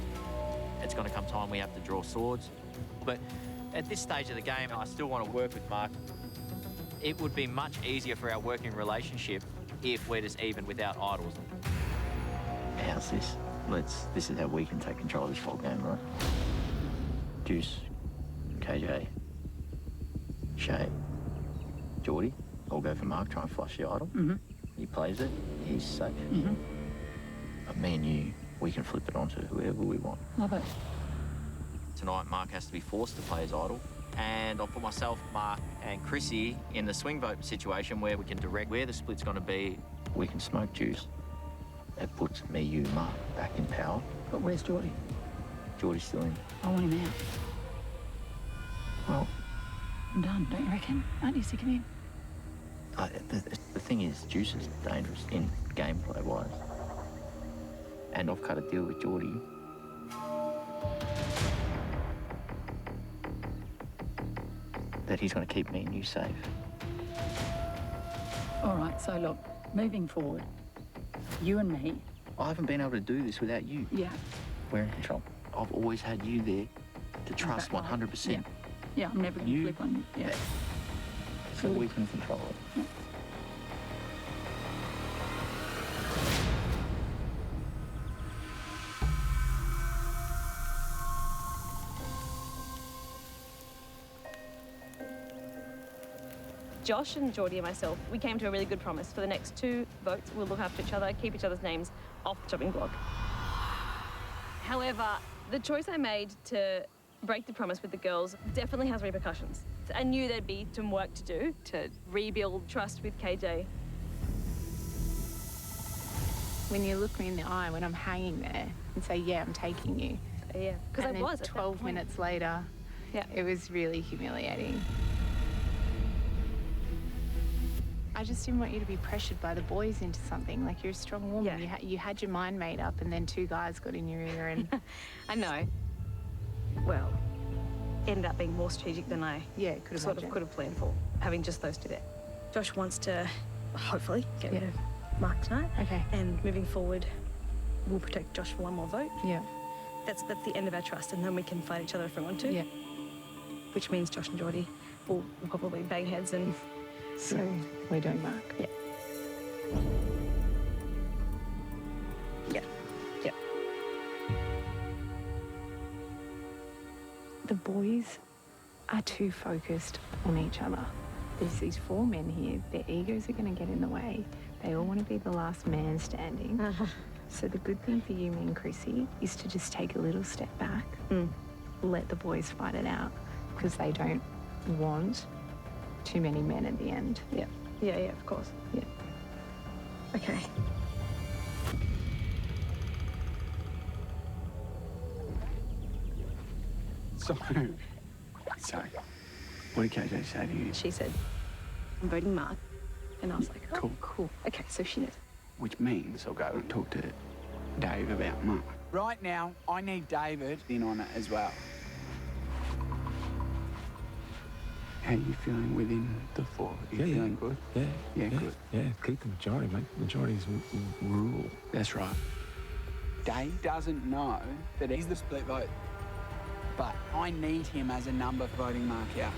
It's going to come time we have to draw swords. But at this stage of the game, I still want to work with Mark. It would be much easier for our working relationship if we're just even without idols. How's this? This is how we can take control of this whole game, right? Juice, KJ, Shay, Geordie, all go for Mark, try and flush the idol. Mm-hmm. He plays it, he's safe. Mm-hmm. But me and you, we can flip it onto whoever we want. Love it. Tonight, Mark has to be forced to play his idol. And I'll put myself, Mark, and Chrissy in the swing vote situation where we can direct where the split's going to be. We can smoke Juice. It puts me, you, Mark back in power. But where's Geordie? Geordie's still in. I want him out. Well, I'm done, don't you reckon? Aren't you sick of him? The thing is, Juice is dangerous in gameplay-wise. And I've cut a deal with Geordie. That he's going to keep me and you safe. All right, so look, moving forward, you and me. I haven't been able to do this without you. Yeah. We're in control. I've always had you there to trust 100%. Yeah. Yeah, I'm never going to flip on you. Yeah. So we can control it. Yeah. Josh and Geordie and myself, we came to a really good promise. For the next 2 votes, we'll look after each other, keep each other's names off the chopping block. However, the choice I made to break the promise with the girls definitely has repercussions. I knew there'd be some work to do to rebuild trust with KJ. when you look me in the eye when I'm hanging there and say, yeah, I'm taking you. Yeah, because I And then was at that 12 point. minutes later, it was really humiliating. I just didn't want you to be pressured by the boys into something. Like, you're a strong woman. You had your mind made up, and then two guys got in your ear and... I know. Well, ended up being more strategic than I could have planned for, having just those two there. Josh wants to, hopefully, get rid of Mark tonight. Okay. And moving forward, we'll protect Josh for one more vote. Yeah. That's the end of our trust, and then we can fight each other if we want to. Yeah. Which means Josh and Geordie will probably bang heads and... So we're doing Mark. Yeah. Yeah. Yeah. The boys are too focused on each other. There's these four men here. Their egos are going to get in the way. They all want to be the last man standing. So the good thing for you, me and Chrissy, is to just take a little step back, let the boys fight it out, because they don't want too many men at the end. Yeah. Yeah, yeah, of course. Yeah. Okay. So, what did KJ say to you? She said, I'm voting Mark. And I was like, oh, cool. Okay, so she knows. Which means I'll go and talk to Dave about Mark. Right now, I need David in on it as well. How are you feeling within the four? Are you feeling good? Yeah, good. Yeah, keep the majority, mate. Majorities rule. That's right. Dave doesn't know that he's the split vote. But I need him as a number for voting Mark out.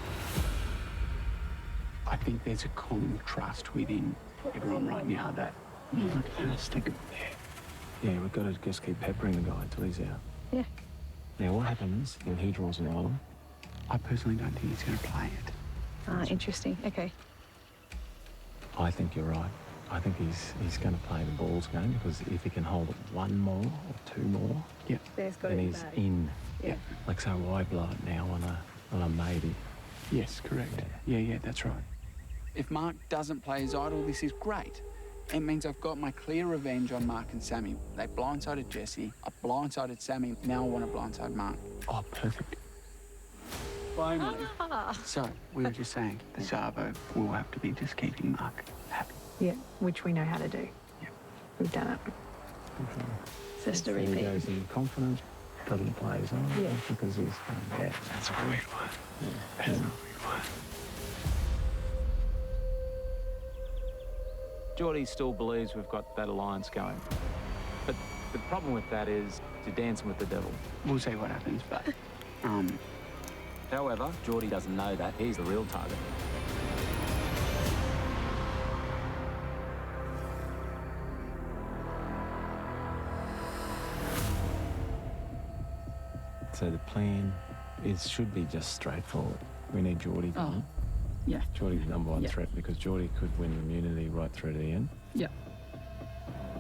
I think there's a common trust within everyone right now that Mark has to go there. Yeah, we've got to just keep peppering the guy until he's out. Yeah. Now, what happens when he draws an line? I personally don't think he's going to play it. Interesting. Okay. I think you're right. I think he's going to play the balls game, because if he can hold it one more or two more, then he's in. Yeah. Like, so why blow it now on a maybe? Yes, correct. Yeah, that's right. If Mark doesn't play his idol, this is great. It means I've got my clear revenge on Mark and Sammy. They blindsided Jesse, I blindsided Sammy, now I want to blindside Mark. Oh, perfect. Finally. So, we were just saying, the Savo will have to be just keeping Mark happy. Yeah, which we know how to do. Yeah. We've done it. Just to He repeat. goes in confidence, doesn't play his own, Yeah. because he's... That's a weird one. That's a weird one. Geordie still believes we've got that alliance going. But the problem with that is you're dancing with the devil. We'll see what happens, but, However, Geordie doesn't know that. He's the real target. So the plan should be just straightforward. We need Geordie gone. Yeah. Geordie's the number one threat, because Geordie could win immunity right through to the end. Yeah.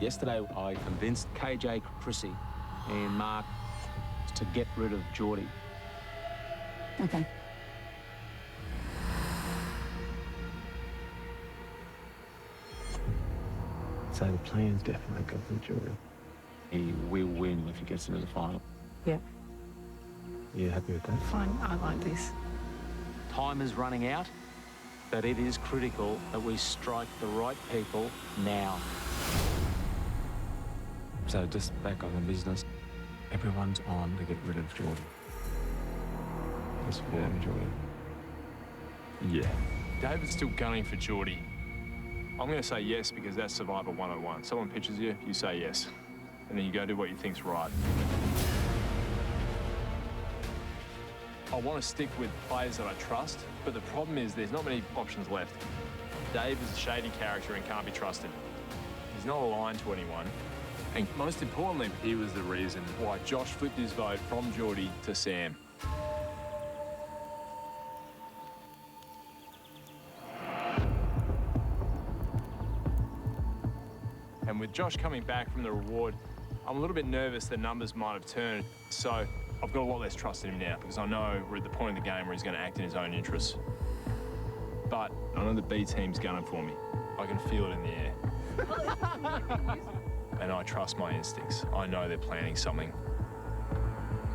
Yesterday, I convinced KJ, Chrissy, and Mark to get rid of Geordie. Okay. So the plan's definitely got the Geordie. He will win if he gets into the final. Yeah. You happy with that? Fine. I like this. Time is running out, but it is critical that we strike the right people now. So just back on the business, everyone's on to get rid of Geordie. Just for Geordie. Yeah. David's still gunning for Geordie. I'm going to say yes, because that's Survivor 101. Someone pitches you, you say yes. And then you go do what you think's right. I want to stick with players that I trust, but the problem is there's not many options left. Dave is a shady character and can't be trusted. He's not aligned to anyone. And most importantly, he was the reason why Josh flipped his vote from Geordie to Sam. And with Josh coming back from the reward, I'm a little bit nervous the numbers might have turned. So I've got a lot less trust in him now, because I know we're at the point of the game where he's going to act in his own interests. But I know the B team's gunning for me. I can feel it in the air. and I trust my instincts. I know they're planning something.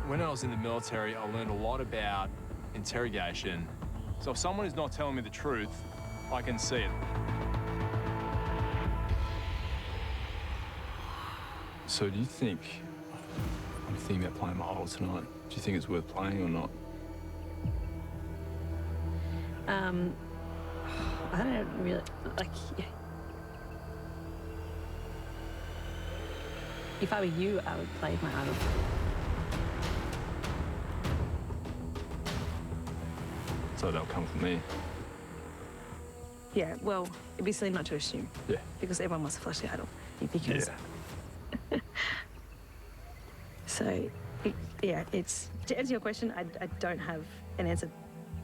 When I was in the military, I learned a lot about interrogation. So if someone is not telling me the truth, I can see it. So do you think, I'm thinking about playing my idol tonight, do you think it's worth playing or not? I don't really, like, if I were you, I would play my idol. So they'll come for me? Yeah, well, it'd be silly not to assume. Yeah. Because everyone wants to flush the idol. Because... Yeah. So, yeah, it's... To answer your question, I don't have an answer.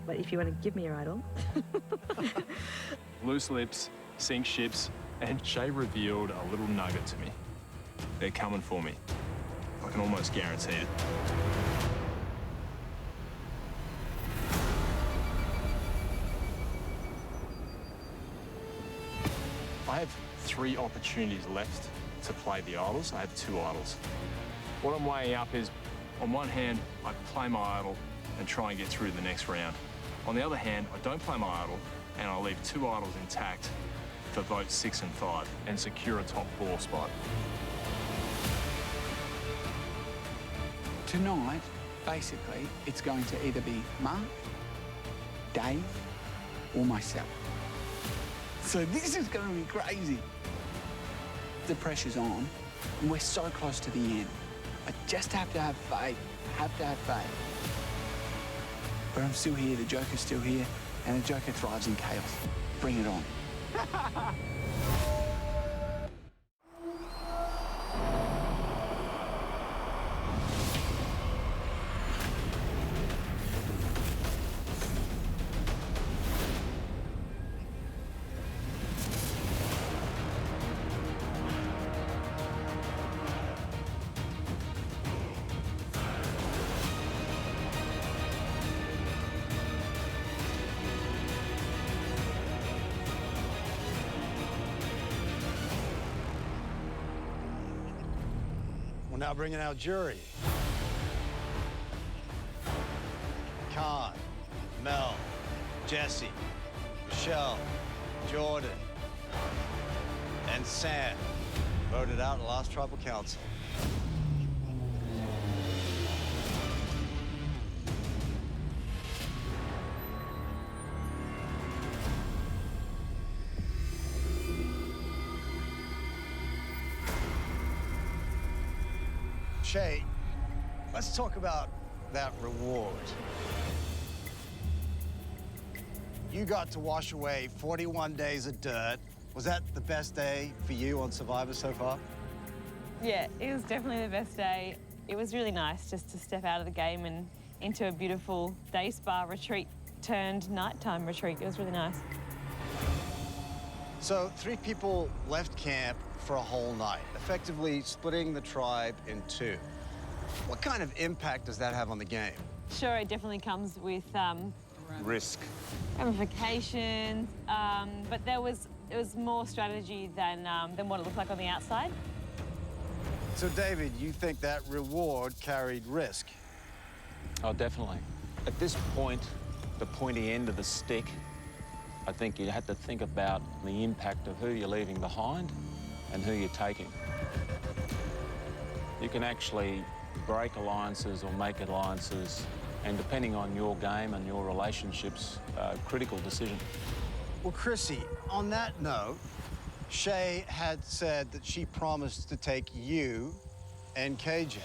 But if you want to give me your idol... Loose lips, sink ships, and Shay revealed a little nugget to me. They're coming for me. I can almost guarantee it. I have 3 opportunities left to play the idols. I have 2 idols. What I'm weighing up is, on one hand, I play my idol and try and get through the next round. On the other hand, I don't play my idol and I leave 2 idols intact for votes 6 and 5 and secure a top 4 spot. Tonight, basically, it's going to either be Mark, Dave, or myself. So this is going to be crazy. The pressure's on, and we're so close to the end. I just have to have faith, But I'm still here, the Joker's still here, and the Joker thrives in chaos. Bring it on. We're now bringing our jury. Khan, Mel, Jesse, Michelle, Jordan, and Sam voted out in the last tribal council. Shay, let's talk about that reward. You got to wash away 41 days of dirt. Was that the best day for you on Survivor so far? Yeah, it was definitely the best day. It was really nice just to step out of the game and into a beautiful day spa retreat turned nighttime retreat. It was really nice. So 3 people left camp for a whole night, effectively splitting the tribe in 2. What kind of impact does that have on the game? Sure, it definitely comes with Risk. ramifications, but it was more strategy than what it looked like on the outside. So, David, you think that reward carried risk? Oh, definitely. At this point, the pointy end of the stick, I think you had to think about the impact of who you're leaving behind and who you're taking. You can actually break alliances or make alliances, and depending on your game and your relationships, critical decision. Well, Chrissy, on that note, Shay had said that she promised to take you and KJ.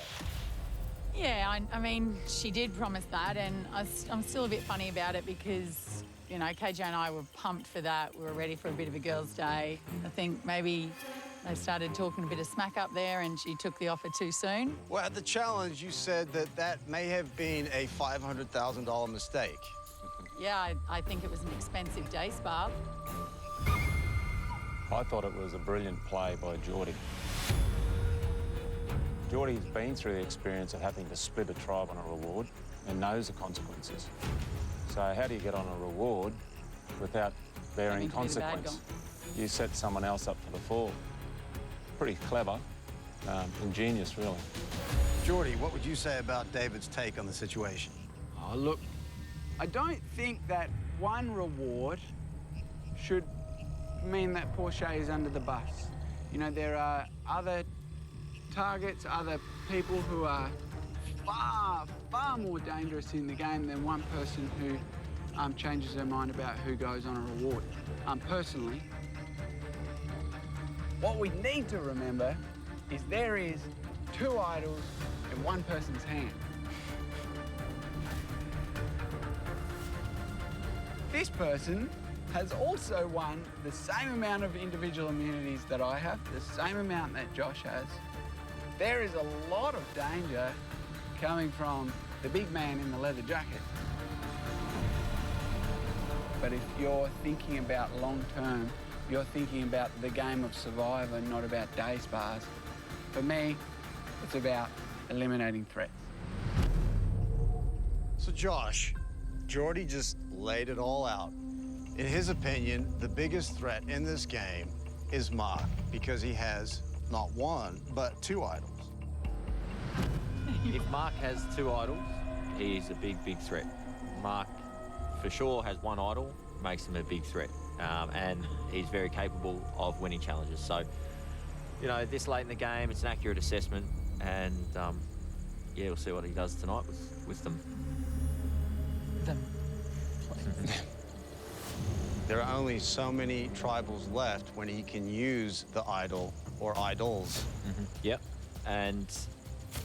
Yeah, I mean, she did promise that, and I'm still a bit funny about it because, you know, KJ and I were pumped for that. We were ready for a bit of a girls' day. I think maybe they started talking a bit of smack up there and she took the offer too soon. Well, at the challenge, you said that that may have been a $500,000 mistake. Yeah, I think it was an expensive day spa. I thought it was a brilliant play by Geordie. Geordie's been through the experience of having to split a tribe on a reward and knows the consequences. So how do you get on a reward without bearing consequence? You set someone else up for the fall. Pretty clever, ingenious, really. Geordie, what would you say about David's take on the situation? Oh, look, I don't think that one reward should mean that poor Shay is under the bus. You know, there are other targets, other people who are far, far more dangerous in the game than one person who changes their mind about who goes on a reward. Personally, what we need to remember is there is 2 idols in one person's hand. This person has also won the same amount of individual immunities that I have, the same amount that Josh has. There is a lot of danger coming from the big man in the leather jacket. But if you're thinking about long-term, you're thinking about the game of Survivor, not about day spas. For me, it's about eliminating threats. So Josh, Geordie just laid it all out. In his opinion, the biggest threat in this game is Mark because he has not 1, but 2 idols. If Mark has 2 idols, he's a big, big threat. Mark, for sure, has 1 idol, makes him a big threat. And he's very capable of winning challenges. So, you know, this late in the game, it's an accurate assessment. And, yeah, we'll see what he does tonight with them. There are only so many tribals left when he can use the idol or idols. Yep. And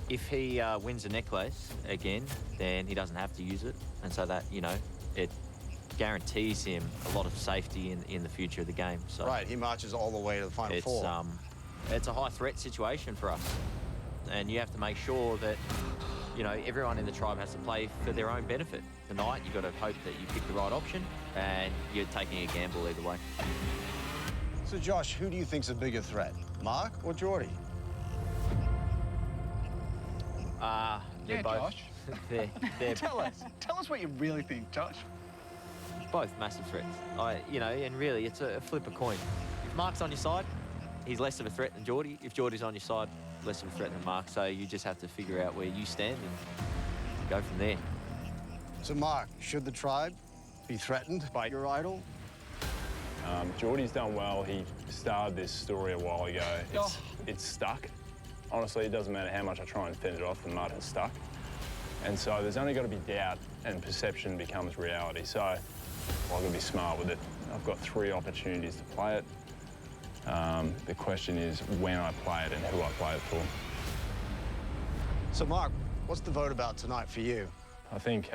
if he wins a necklace again, then he doesn't have to use it. And so that, you know, it guarantees him a lot of safety in the future of the game. So Right, he marches all the way to the Final Four. It's a high-threat situation for us. And you have to make sure that, you know, everyone in the tribe has to play for their own benefit. Tonight, you've got to hope that you pick the right option, and you're taking a gamble either way. So, Josh, who do you think's a bigger threat, Mark or Geordie? They're both. Josh. They're Tell us what you really think, Josh. both massive threats. You know, and really, it's a flip a coin. If Mark's on your side, he's less of a threat than Geordie. If Geordie's on your side, less of a threat than Mark. So you just have to figure out where you stand and go from there. So, Mark, should the tribe be threatened by your idol? Geordie's done well. He started this story a while ago. It's stuck. Honestly, it doesn't matter how much I try and fend it off, the mud has stuck. And so there's only got to be doubt and perception becomes reality. So I've got to be smart with it. I've got 3 opportunities to play it. The question is when I play it and who I play it for. So, Mark, what's the vote about tonight for you? I think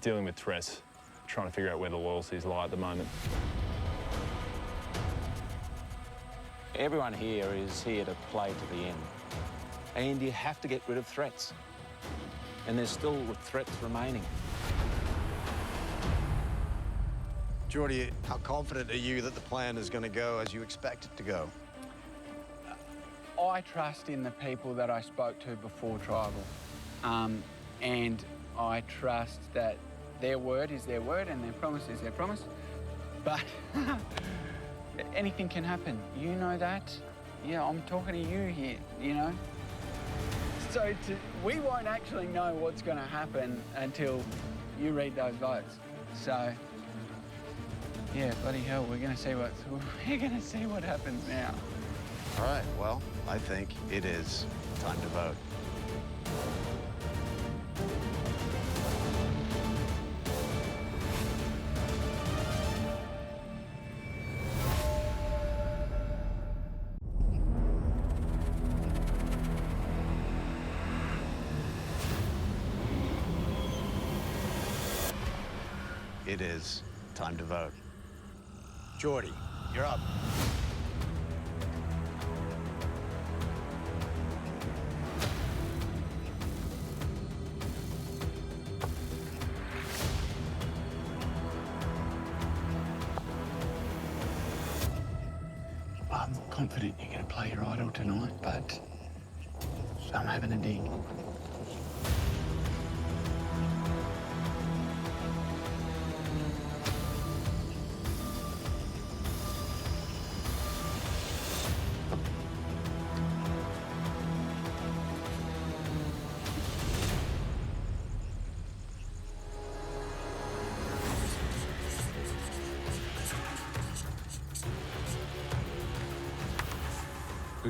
dealing with threats, trying to figure out where the loyalties lie at the moment. Everyone here is here to play to the end. And you have to get rid of threats. And there's still threats remaining. Geordie, how confident are you that the plan is going to go as you expect it to go? I trust in the people that I spoke to before tribal. And I trust that their word is their word and their promise is their promise. But anything can happen. You know that. Yeah, I'm talking to you here, you know? So we won't actually know what's going to happen until you read those votes. So, yeah, bloody hell, we're going to see what happens now. All right, well, I think it is time to vote. It is time to vote. Geordie, you're up. I'm not confident you're going to play your idol tonight, but I'm having a dig.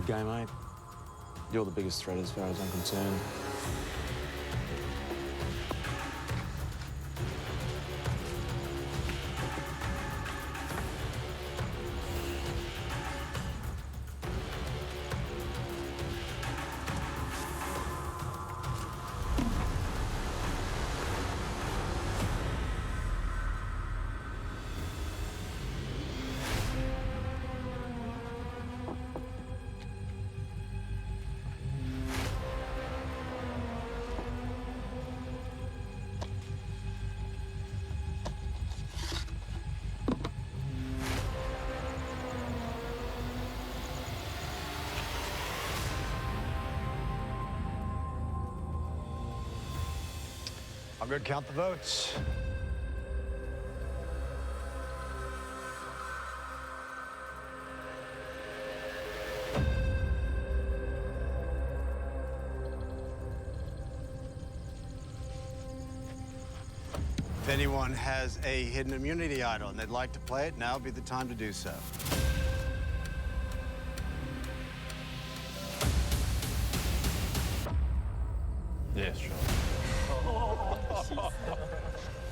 Good game, mate. You're the biggest threat as far as I'm concerned. I'm going to count the votes. If anyone has a hidden immunity idol and they'd like to play it, now would be the time to do so. Yeah, sure.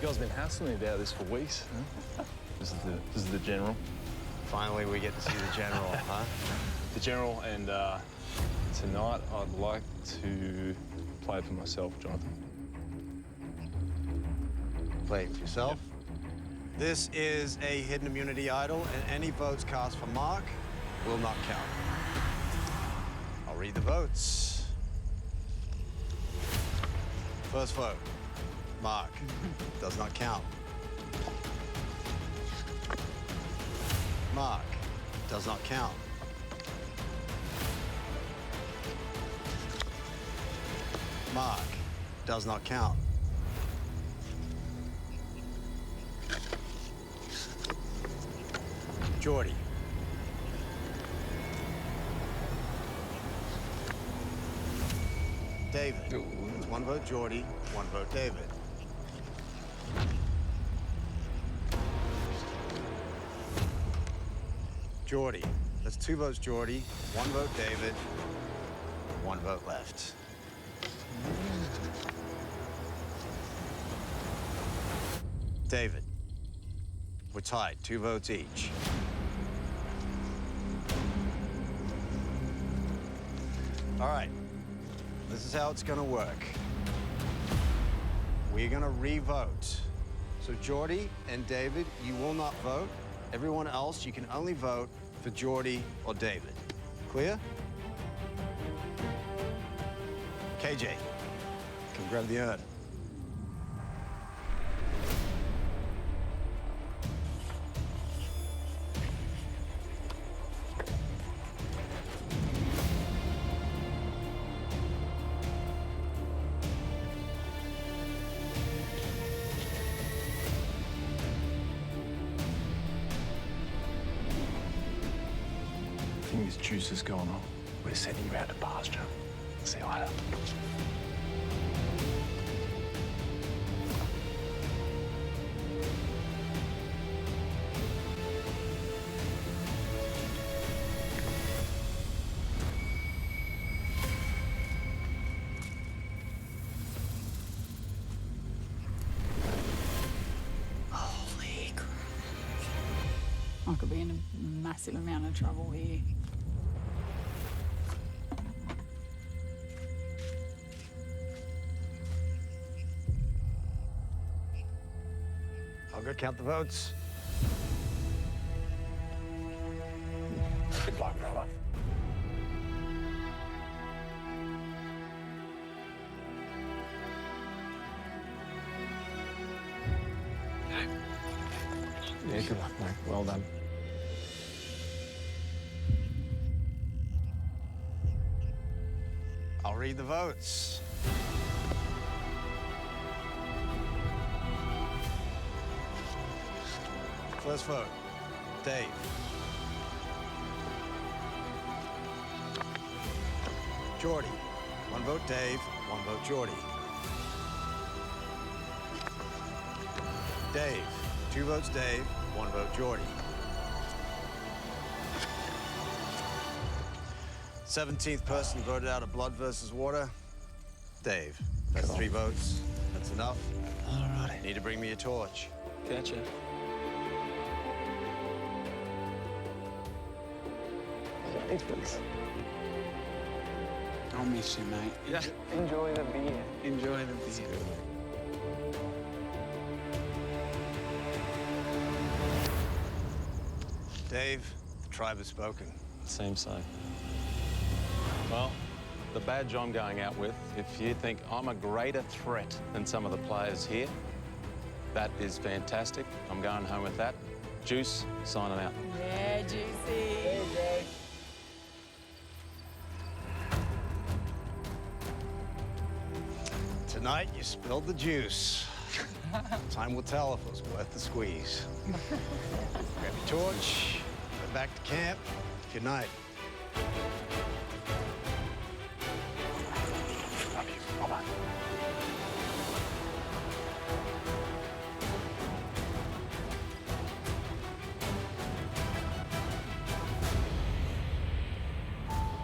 You guys have been hassling me about this for weeks. Huh? This is the general. Finally, we get to see the general, huh? The general, and tonight I'd like to play for myself, Jonathan. Play for yourself. Yep. This is a hidden immunity idol, and any votes cast for Mark will not count. I'll read the votes. First vote, Mark. Does not count. Mark. Does not count. Mark. Does not count. Geordie. David. It's one vote Geordie, one vote David. Geordie. That's two votes Geordie, one vote David, one vote left. David. We're tied, 2 votes each. All right. This is how it's gonna work. We're gonna re-vote. So Geordie and David, you will not vote. Everyone else, you can only vote for Geordie or David. Clear? KJ, come grab the urn. I think this juice is going on. We're sending you out to pasture. See you later. Holy crap. I could be in a massive amount of trouble here. I'll go count the votes. Good luck, brother. Yeah, good luck, mate. Well done. I'll read the votes. First vote, Dave. Geordie. One vote Dave, one vote Geordie. Dave. 2 votes Dave, 1 vote Geordie. 17th person voted out of blood versus water. Dave, that's 3 votes. That's enough. All righty. Need to bring me a torch. Gotcha. Thanks, please. I'll miss you, mate. Yeah. Enjoy the beer. Enjoy the beer. Dave, the tribe has spoken. Seems so. Well, the badge I'm going out with, if you think I'm a greater threat than some of the players here, that is fantastic. I'm going home with that. Juice, signing out. Yeah, Juicy. Tonight, you spilled the juice. Time will tell if it was worth the squeeze. Grab your torch, head back to camp. Good night. Love you. Bye-bye.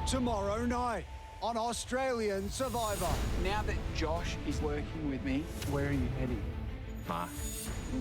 Tomorrow night on Australian Survivor. Now that Josh is working with me, where are you heading? Mark.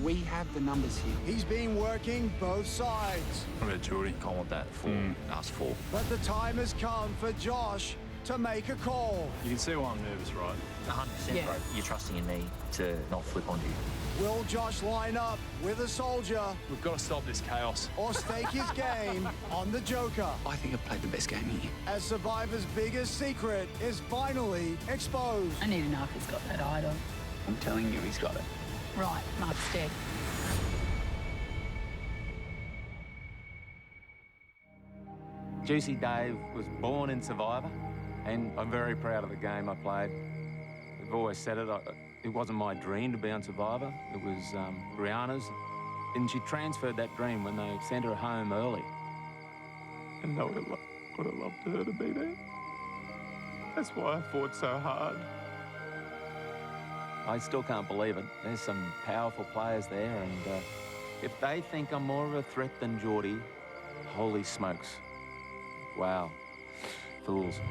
We have the numbers here. He's been working both sides. What about Geordie? Can't want that for us 4. But the time has come for Josh to make a call. You can see why I'm nervous, right? 100%, Yeah. bro. You're trusting in me to not flip on you. Will Josh line up with a soldier We've got to stop this chaos. or stake his game on the Joker? I think I've played the best game here. As Survivor's biggest secret is finally exposed. I need to know if he's got that idol. I'm telling you, he's got it. Right, Mark's dead. Juicy Dave was born in Survivor, and I'm very proud of the game I played. I've always said it, it wasn't my dream to be on Survivor. It was Brianna's, and she transferred that dream when they sent her home early. And I would have loved her to be there. That's why I fought so hard. I still can't believe it. There's some powerful players there, and if they think I'm more of a threat than Geordie, holy smokes. Wow. Fools.